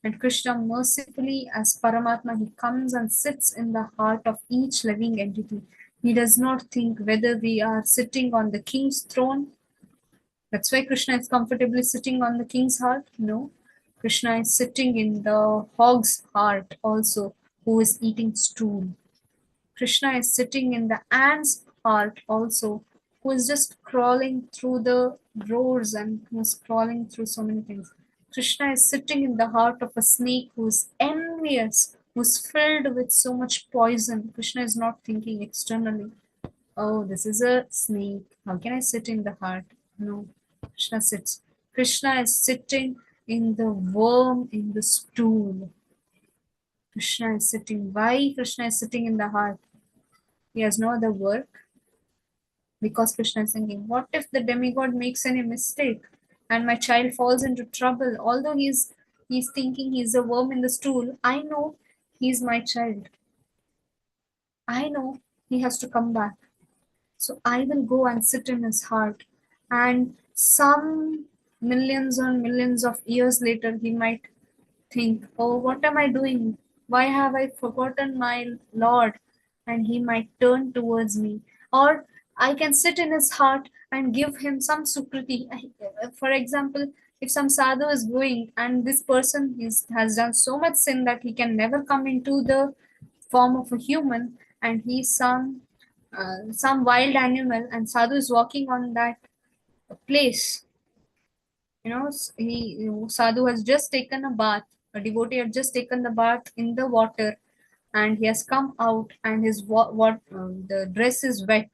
And Krishna mercifully, as Paramatma, he comes and sits in the heart of each living entity. He does not think whether we are sitting on the king's throne. That's why Krishna is comfortably sitting on the king's heart. No, Krishna is sitting in the hog's heart also, who is eating stool. Krishna is sitting in the ant's heart also, who is just crawling through the roads and who is crawling through so many things. Krishna is sitting in the heart of a snake who is envious, who is filled with so much poison. Krishna is not thinking externally, oh, this is a snake. How can I sit in the heart? No, Krishna sits. Krishna is sitting in the worm in the stool. Krishna is sitting. Why Krishna is sitting in the heart? He has no other work, because Krishna is thinking, what if the demigod makes any mistake and my child falls into trouble? Although he's thinking he's a worm in the stool, I know he's my child. I know he has to come back. So I will go and sit in his heart. And some millions on millions of years later, he might think, oh, what am I doing? Why have I forgotten my Lord? And he might turn towards me. Or I can sit in his heart and give him some sukriti. For example, if some sadhu is going and this person has done so much sin that he can never come into the form of a human, and he's some wild animal, and sadhu is walking on that place, sadhu has just taken a bath, a devotee had just taken the bath in the water, and he has come out and his the dress is wet,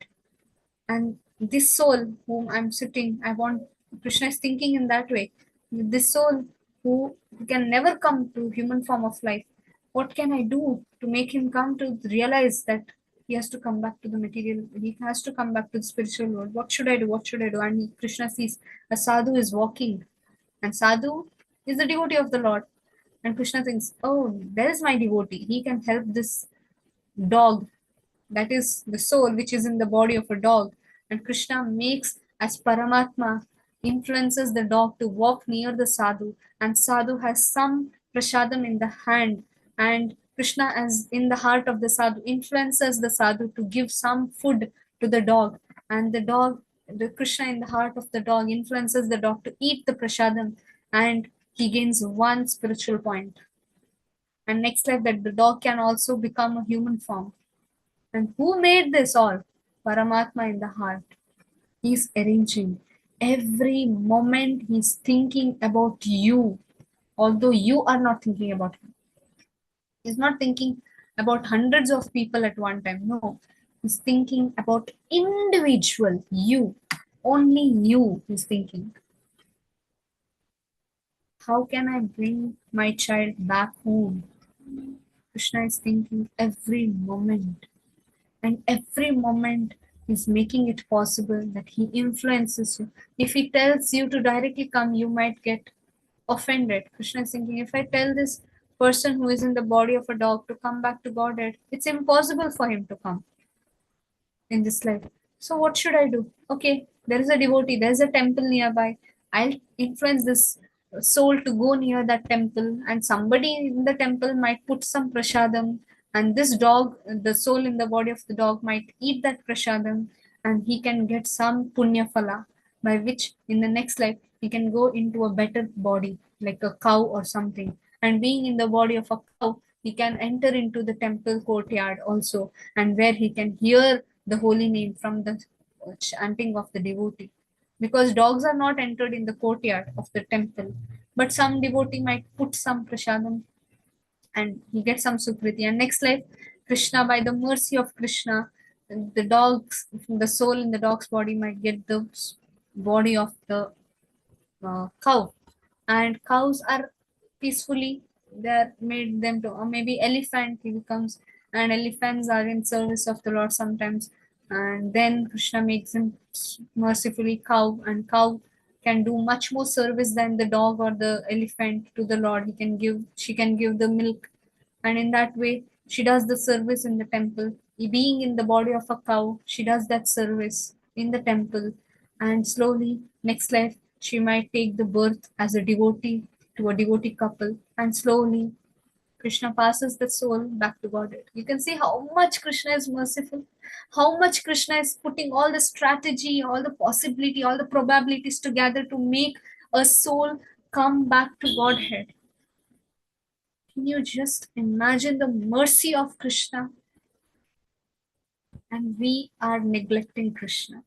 and this soul whom I'm sitting, I want, Krishna is thinking in that way, this soul who can never come to human form of life, what can I do to make him come to realize that he has to come back to the material, he has to come back to the spiritual world, what should I do, what should I do? And Krishna sees a sadhu is walking, and sadhu is the devotee of the Lord, and Krishna thinks, oh, there is my devotee, he can help this dog, that is the soul which is in the body of a dog. And Krishna makes as Paramatma influences the dog to walk near the sadhu, and sadhu has some prasadam in the hand, and Krishna, as in the heart of the sadhu, influences the sadhu to give some food to the dog, and the Krishna in the heart of the dog influences the dog to eat the prasadam, and he gains one spiritual point. And next life, that the dog can also become a human form. And who made this all? Paramatma in the heart. He's arranging. Every moment he's thinking about you, although you are not thinking about him. He's not thinking about hundreds of people at one time. No, he's thinking about individual, you. Only you he's thinking. How can I bring my child back home? Krishna is thinking every moment. And every moment is making it possible that he influences you. If he tells you to directly come, you might get offended. Krishna is thinking, if I tell this person who is in the body of a dog to come back to Godhead, it's impossible for him to come in this life. So what should I do? Okay, there is a devotee, there is a temple nearby. I'll influence this soul to go near that temple, and somebody in the temple might put some prasadam, and this dog, the soul in the body of the dog, might eat that prasadam, and he can get some punya phala, by which in the next life he can go into a better body, like a cow or something. And being in the body of a cow, he can enter into the temple courtyard also, and where he can hear the holy name from the chanting of the devotee. Because dogs are not entered in the courtyard of the temple, but some devotee might put some prasadam and he gets some sukriti. And next life, Krishna, by the mercy of Krishna, the soul in the dog's body might get the body of the cow. And cows are peacefully, they're made them to, or maybe elephant he becomes, and elephants are in service of the Lord sometimes, and then Krishna makes him mercifully cow, and cow can do much more service than the dog or the elephant to the Lord. She can give the milk, and in that way she does the service in the temple. Being in the body of a cow, she does that service in the temple, and slowly next life she might take the birth as a devotee to a devotee couple, and slowly Krishna passes the soul back to Godhead. You can see how much Krishna is merciful, how much Krishna is putting all the strategy, all the possibility, all the probabilities together to make a soul come back to Godhead. Can you just imagine the mercy of Krishna? And we are neglecting Krishna.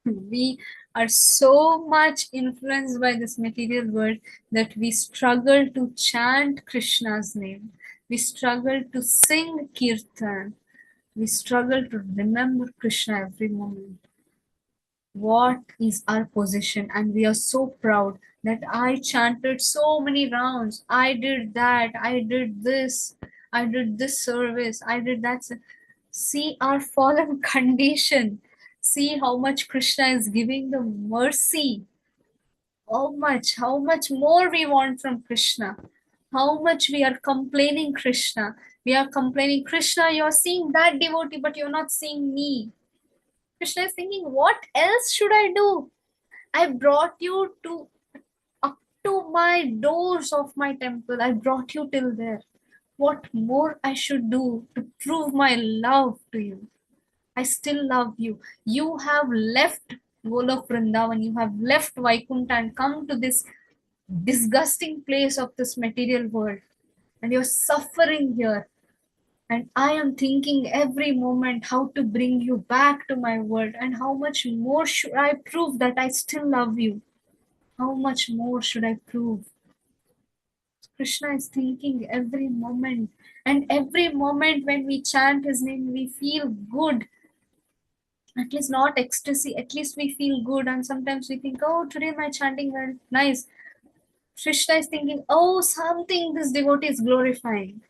We are so much influenced by this material world that we struggle to chant Krishna's name. We struggle to sing Kirtan. We struggle to remember Krishna every moment. What is our position? And we are so proud that I chanted so many rounds. I did that. I did this. I did this service. I did that. See our fallen condition. See how much Krishna is giving the mercy. How much more we want from Krishna. How much we are complaining Krishna. We are complaining, Krishna, you're seeing that devotee, but you're not seeing me. Krishna is thinking, what else should I do? I brought you to up to my doors of my temple. I brought you till there. What more I should do to prove my love to you? I still love you. You have left Golok Vrindavan, you have left Vaikuntha and come to this disgusting place of this material world. And you're suffering here. And I am thinking every moment how to bring you back to my world. And how much more should I prove that I still love you? How much more should I prove? Krishna is thinking every moment. And every moment when we chant his name, we feel good. At least not ecstasy, at least we feel good. And sometimes we think, oh, today my chanting went nice. Krishna is thinking, oh, something this devotee is glorifying.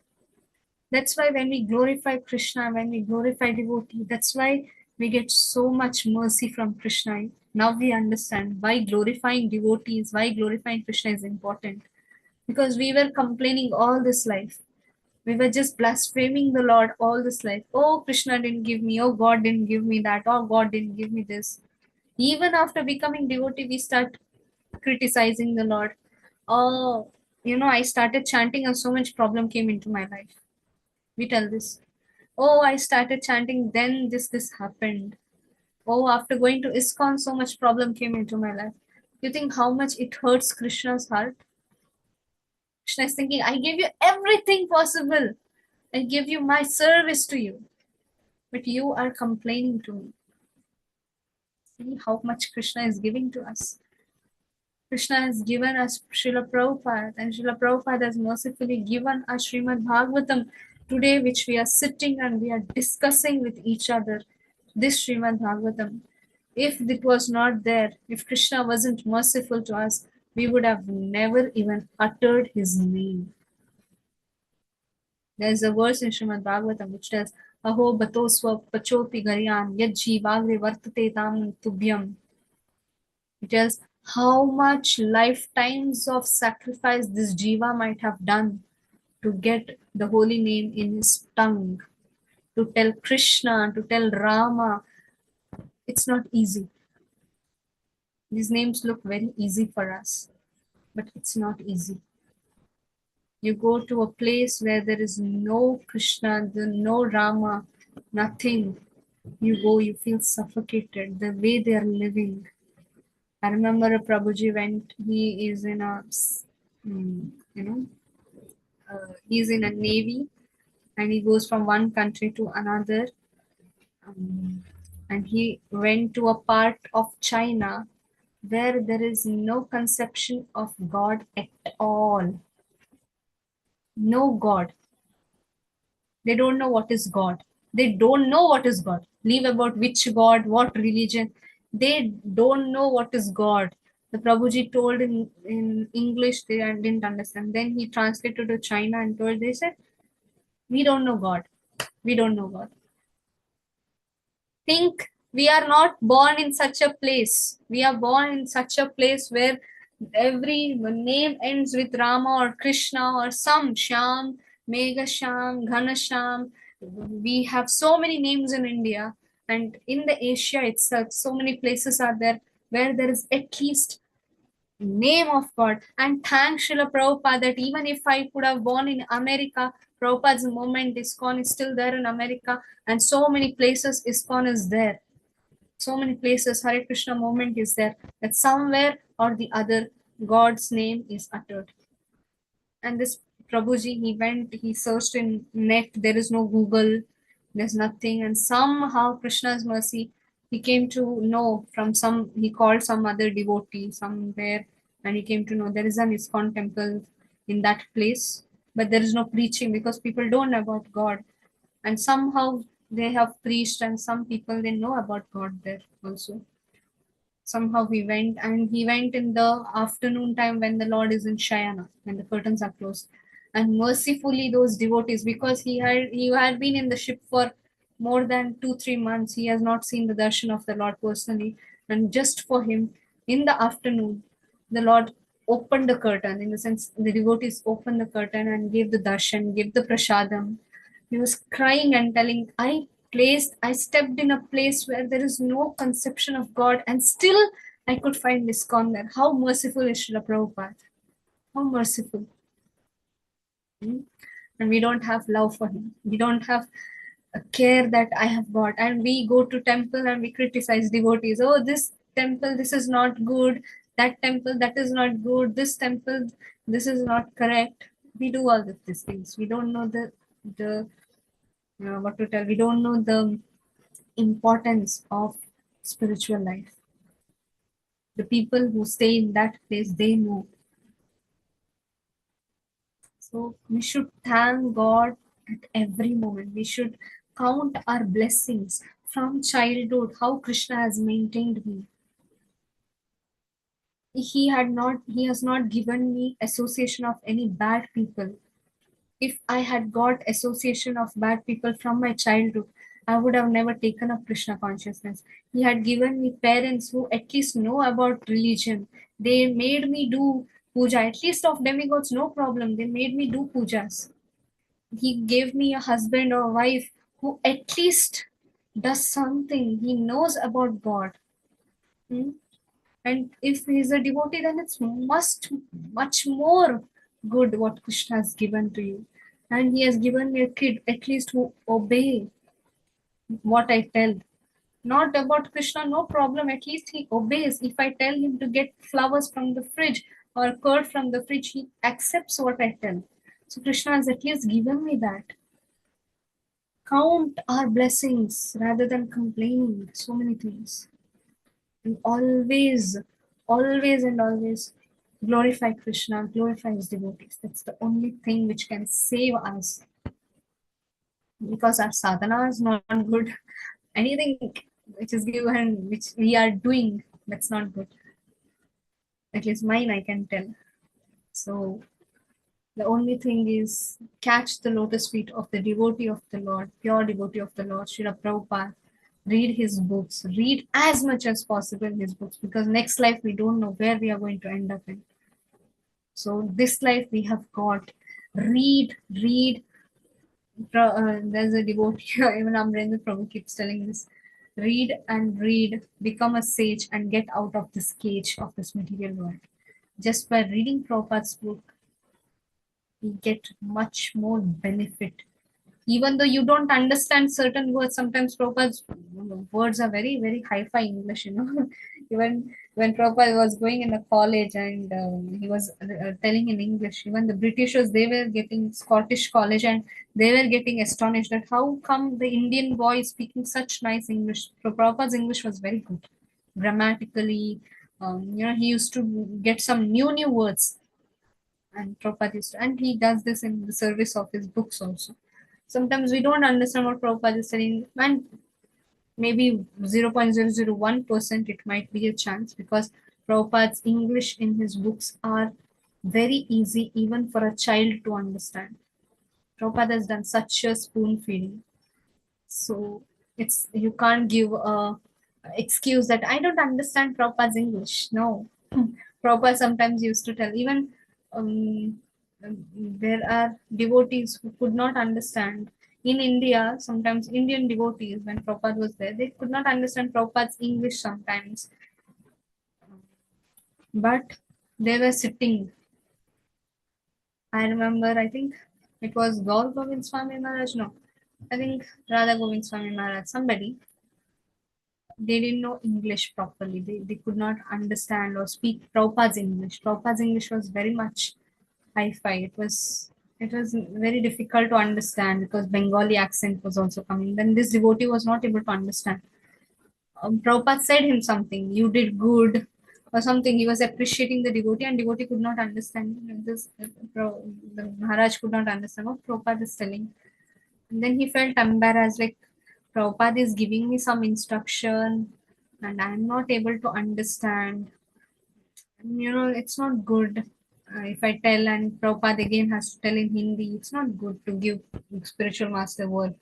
That's why when we glorify Krishna, when we glorify devotee, that's why we get so much mercy from Krishna. Now we understand why glorifying devotees, why glorifying Krishna is important. Because we were complaining all this life. We were just blaspheming the Lord all this life. Oh, Krishna didn't give me. Oh, God didn't give me that. Oh, God didn't give me this. Even after becoming devotee, we start criticizing the Lord. Oh, I started chanting and so much problem came into my life. We tell this. Oh, I started chanting, then this happened. Oh, after going to ISKCON, so much problem came into my life. You think how much it hurts Krishna's heart? Krishna is thinking, I gave you everything possible. I give you my service to you. But you are complaining to me. See how much Krishna is giving to us. Krishna has given us Srila Prabhupada, and Srila Prabhupada has mercifully given us Srimad Bhagavatam today, which we are sitting and we are discussing with each other. This Srimad Bhagavatam. If it was not there, if Krishna wasn't merciful to us, we would have never even uttered his name. There's a verse in Srimad Bhagavatam which says, Aho batosva pachopi garyan yad jivagre vartate tam tubhyam. It tells how much lifetimes of sacrifice this jiva might have done to get the holy name in his tongue, to tell Krishna, to tell Rama. It's not easy. These names look very easy for us, but it's not easy. You go to a place where there is no Krishna, no Rama, nothing. You go, you feel suffocated, the way they are living. I remember a Prabhuji went, he is in a, he's in a navy and he goes from one country to another. And he went to a part of China where there is no conception of God at all. No God. They don't know what is God. They don't know what is God. Leave about which God, what religion. They don't know what is God. The Prabhuji told in English, they didn't understand. Then he translated to China and told, they said, we don't know God. We don't know God. Think we are not born in such a place. We are born in such a place where every name ends with Rama or Krishna or some Shyam, Megha Shyam, Ghana Shyam. We have so many names in India, and in the Asia itself, so many places are there where there is at least name of God. And thank Srila Prabhupada that even if I could have born in America, Prabhupada's movement, ISKCON is still there in America, and so many places ISKCON is there. So many places Hare Krishna movement is there, that somewhere or the other God's name is uttered. And this Prabhuji, he went, he searched in net, there is no Google, there's nothing. And somehow Krishna's mercy, he came to know from some, he called some other devotee somewhere, and he came to know there is an ISKCON temple in that place, but there is no preaching because people don't know about God. And somehow they have preached, and some people they know about God there also. Somehow we went, and he went in the afternoon time when the Lord is in Shayana, when the curtains are closed. And mercifully those devotees, because he had been in the ship for more than 2-3 months, he has not seen the darshan of the Lord personally. And just for him, in the afternoon, the Lord opened the curtain, in the sense the devotees opened the curtain and gave the darshan, gave the prasadam. He was crying and telling, I stepped in a place where there is no conception of God, and still I could find ISKCON there. How merciful is Srila Prabhupada? How merciful. And we don't have love for him. We don't have a care that I have got. And we go to temple and we criticize devotees. Oh, this temple, this is not good. That temple, that is not good. This temple, this is not correct. We do all of these things. We don't know the what to tell. We don't know the importance of spiritual life. The people who stay in that place, they know. So we should thank God at every moment. We should count our blessings from childhood, how Krishna has maintained me. He has not given me association of any bad people. If I had got association of bad people from my childhood, I would have never taken up Krishna consciousness. He had given me parents who at least know about religion. They made me do puja, at least of demigods, no problem. They made me do pujas. He gave me a husband or a wife who at least does something. He knows about God. Hmm? And if he's a devotee, then it's much more good what Krishna has given to you. And he has given me a kid at least who obey what I tell. Not about Krishna, no problem. At least he obeys. If I tell him to get flowers from the fridge or curd from the fridge, he accepts what I tell. So Krishna has at least given me that. Count our blessings rather than complaining. So many things. And always and always glorify Krishna, glorify his devotees. That's the only thing which can save us. Because our sadhana is not good. Anything which is given, which we are doing, that's not good. At least mine, I can tell. So the only thing is catch the lotus feet of the devotee of the Lord, pure devotee of the Lord, Srila Prabhupada. Read his books. Read as much as possible his books, because next life we don't know where we are going to end up in. So this life we have got. Read. There's a devotee, even Amrendra Prabhu keeps telling this. Read and read, become a sage, and get out of this cage of this material world. Just by reading Prabhupada's book, we get much more benefit. Even though you don't understand certain words, sometimes Prabhupada's words are very, very hi-fi English, Even when Prabhupada was going in the college, and he was telling in English, even the Britishers, they were getting Scottish college, and they were getting astonished that how come the Indian boy is speaking such nice English. So Prabhupada's English was very good. Grammatically, he used to get some new words, and Prabhupada used to, and he does this in the service of his books also. Sometimes we don't understand what Prabhupada is saying, and maybe 0.001% it might be a chance, because Prabhupada's English in his books are very easy even for a child to understand. Prabhupada has done such a spoon feeding. So it's, you can't give a excuse that I don't understand Prabhupada's English. No. Prabhupada sometimes used to tell, even um, there are devotees who could not understand. In India, sometimes Indian devotees, when Prabhupada was there, they could not understand Prabhupada's English sometimes. But they were sitting. I remember, I think it was Gaur Govind Swami Maharaj. No, I think Radha Govind Swami Maharaj, somebody. they didn't know English properly. They could not understand or speak Prabhupada's English. Prabhupada's English was very much hi-fi. It was very difficult to understand because Bengali accent was also coming. Then this devotee was not able to understand. Prabhupada said him something, you did good, or something. He was appreciating the devotee, and devotee could not understand. This the Maharaj could not understand what Prabhupada is telling. And then he felt embarrassed, like Prabhupada is giving me some instruction, and I'm not able to understand. And, it's not good. If I tell and Prabhupada again has to tell in Hindi, it's not good to give spiritual master work.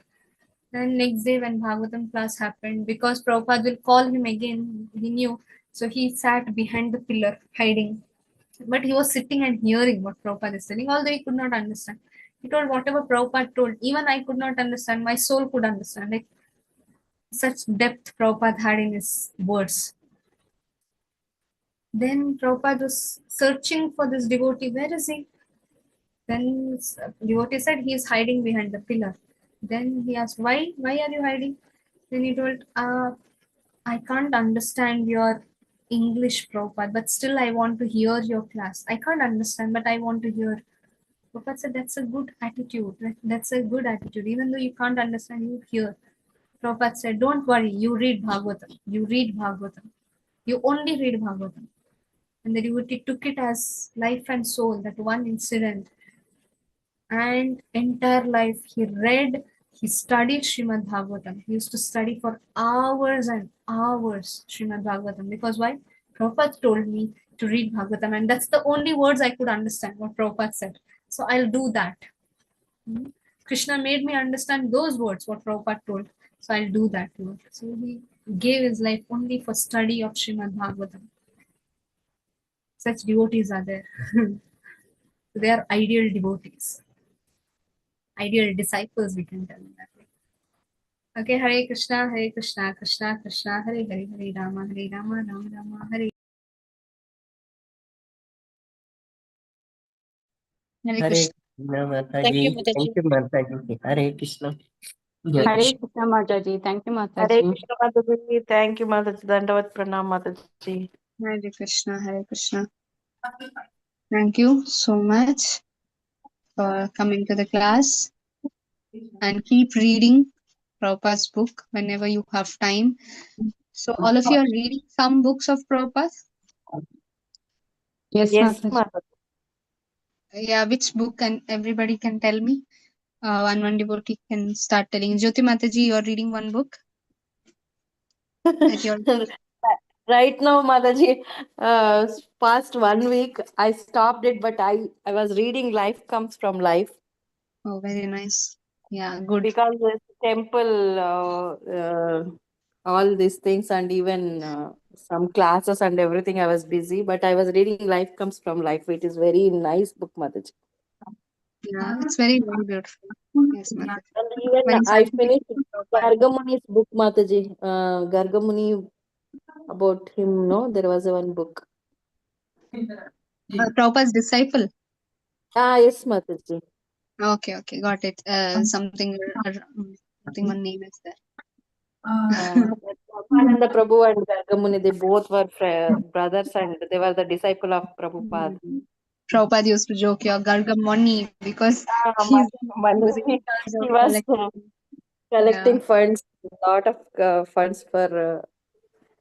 Then next day when Bhagavatam class happened, because Prabhupada will call him again, he knew. So he sat behind the pillar, hiding. But he was sitting and hearing what Prabhupada is saying, although he could not understand. He told whatever Prabhupada told, even I could not understand, my soul could understand. Like such depth Prabhupada had in his words. Then Prabhupada was searching for this devotee. Where is he? Then devotee said he is hiding behind the pillar. Then he asked, why? Why are you hiding? Then he told, I can't understand your English, Prabhupada, but still I want to hear your class. I can't understand, but I want to hear. Prabhupada said, that's a good attitude. That's a good attitude. Even though you can't understand, you hear. Prabhupada said, don't worry, you read Bhagavatam. You read Bhagavatam. You only read Bhagavatam. And the devotee took it as life and soul, that one incident. And entire life he read, he studied Srimad Bhagavatam. He used to study for hours and hours Srimad Bhagavatam. Because why? Prabhupada told me to read Bhagavatam, and that's the only words I could understand what Prabhupada said. So I'll do that. Krishna made me understand those words, what Prabhupada told. So I'll do that. So he gave his life only for study of Srimad Bhagavatam. Such devotees are there. They are ideal devotees, ideal disciples, we can tell in that way. Okay, Hare Krishna, Krishna Krishna, Hare Hare, Hare Rama, Rama Rama, Hare. Hare Hare Krishna. Krishna Thank you, Mataji. Mataji. Thank you, Mataji. Hare Krishna. Jai Hare Krishna. Krishna Mataji. Thank you, Hare Mataji. Krishna Mataji. Thank you, Mataji. Dandavat Pranam Mataji. Hare Krishna. Hare Krishna. Thank you so much for coming to the class, and keep reading Prabhupada's book whenever you have time. So all of you are reading some books of Prabhupada? Yes, Yes, Mataji. Mataji. Yeah, which book can everybody can tell me? One devotee can start telling. Jyoti Mataji, you are reading one book at your Right now, Mataji, past 1 week, I stopped it, but I was reading Life Comes from Life. Oh, very nice. Yeah, good. Because this temple, all these things, and even some classes and everything, I was busy, but I was reading Life Comes from Life. It is very nice book, Mataji. Yeah, it's very, very beautiful. Yes, Mataji. And even Very I scientific finished book, Prabhupada. Gargamuni's book, Mataji. Gargamuni, about him, no? There was one book. Prabhupada's disciple. Ah, yes, Mataji. Okay, okay, got it. Something one name is there. Brahmananda Prabhu and Gargamuni, they both were brothers, and they were the disciple of Prabhupada. Prabhupada used to joke your Gargamuni because Ah, he's was in Mataji, charge he of was collecting. collecting Yeah, funds, lot of funds for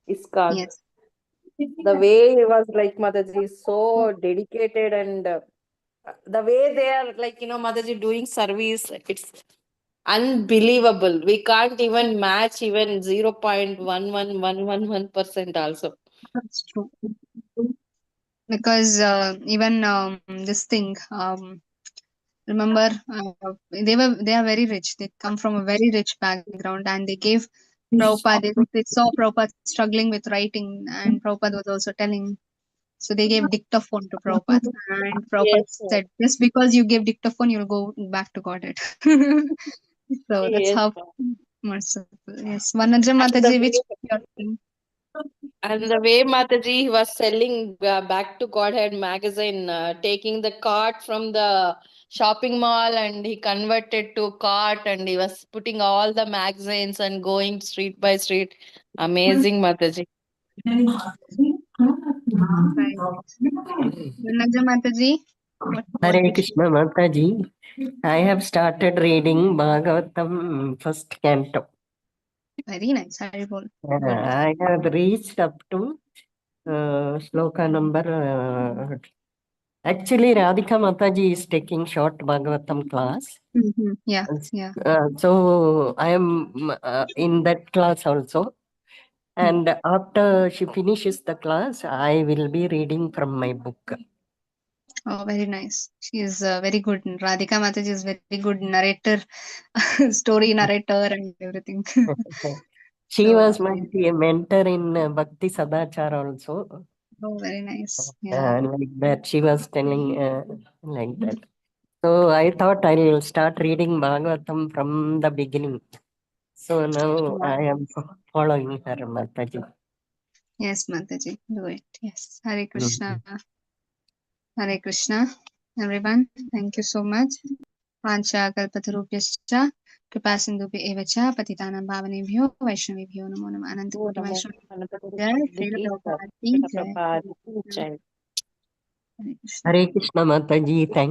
ISKCON. yes. The way he was like Mataji, so dedicated, and the way they are like, Mataji doing service, it's unbelievable. We can't even match even 0.11111% also. That's true. Because even this thing, remember, they are very rich. They come from a very rich background, and they gave Prabhupada. They saw Prabhupada struggling with writing, and Prabhupada was also telling. So they gave dictaphone to Prabhupada, and Prabhupada Yes, said, "Just because you gave dictaphone, you'll go back to Godhead." So that's yes. how merciful. Yes, Vanajam And the Mataji, which way you're saying? And the way Mataji was selling Back to Godhead magazine, taking the cart from the shopping mall, and he converted to cart, and he was putting all the magazines and going street by street. Amazing, Mataji. Right. Vanaja Mataji. What Hare you Krishna Mataji. I have started reading Bhagavatam first canto. Very nice. Haribol. I have reached up to shloka number. Actually, Radhika Mataji is taking short Bhagavatam class. Yeah. Yeah. So I am in that class also. And after she finishes the class, I will be reading from my book. Oh, very nice. She is very good. Radhika Mataji is very good narrator, story narrator, and everything. She So, was my mentor in Bhakti Sadachar also. oh, very nice. Yeah. Like that, she was telling like that. So I thought I'll start reading Bhagavatam from the beginning. So now Yeah. I am following her, Mataji. Yes, Mataji. Do it. Yes. Hare Krishna. Hare Krishna. Everyone, thank you so much. Vancha kalpatarubhyascha कृपा सिंधुभ्य एव च पतितानां पावनेभ्यो वैष्णवेभ्यो नमो नमः अनंत कोटि वैष्णव जय श्रील प्रभुपाद की जय Prabhupada ki jai. हरे Krishna Hare Krishna Mataji, thank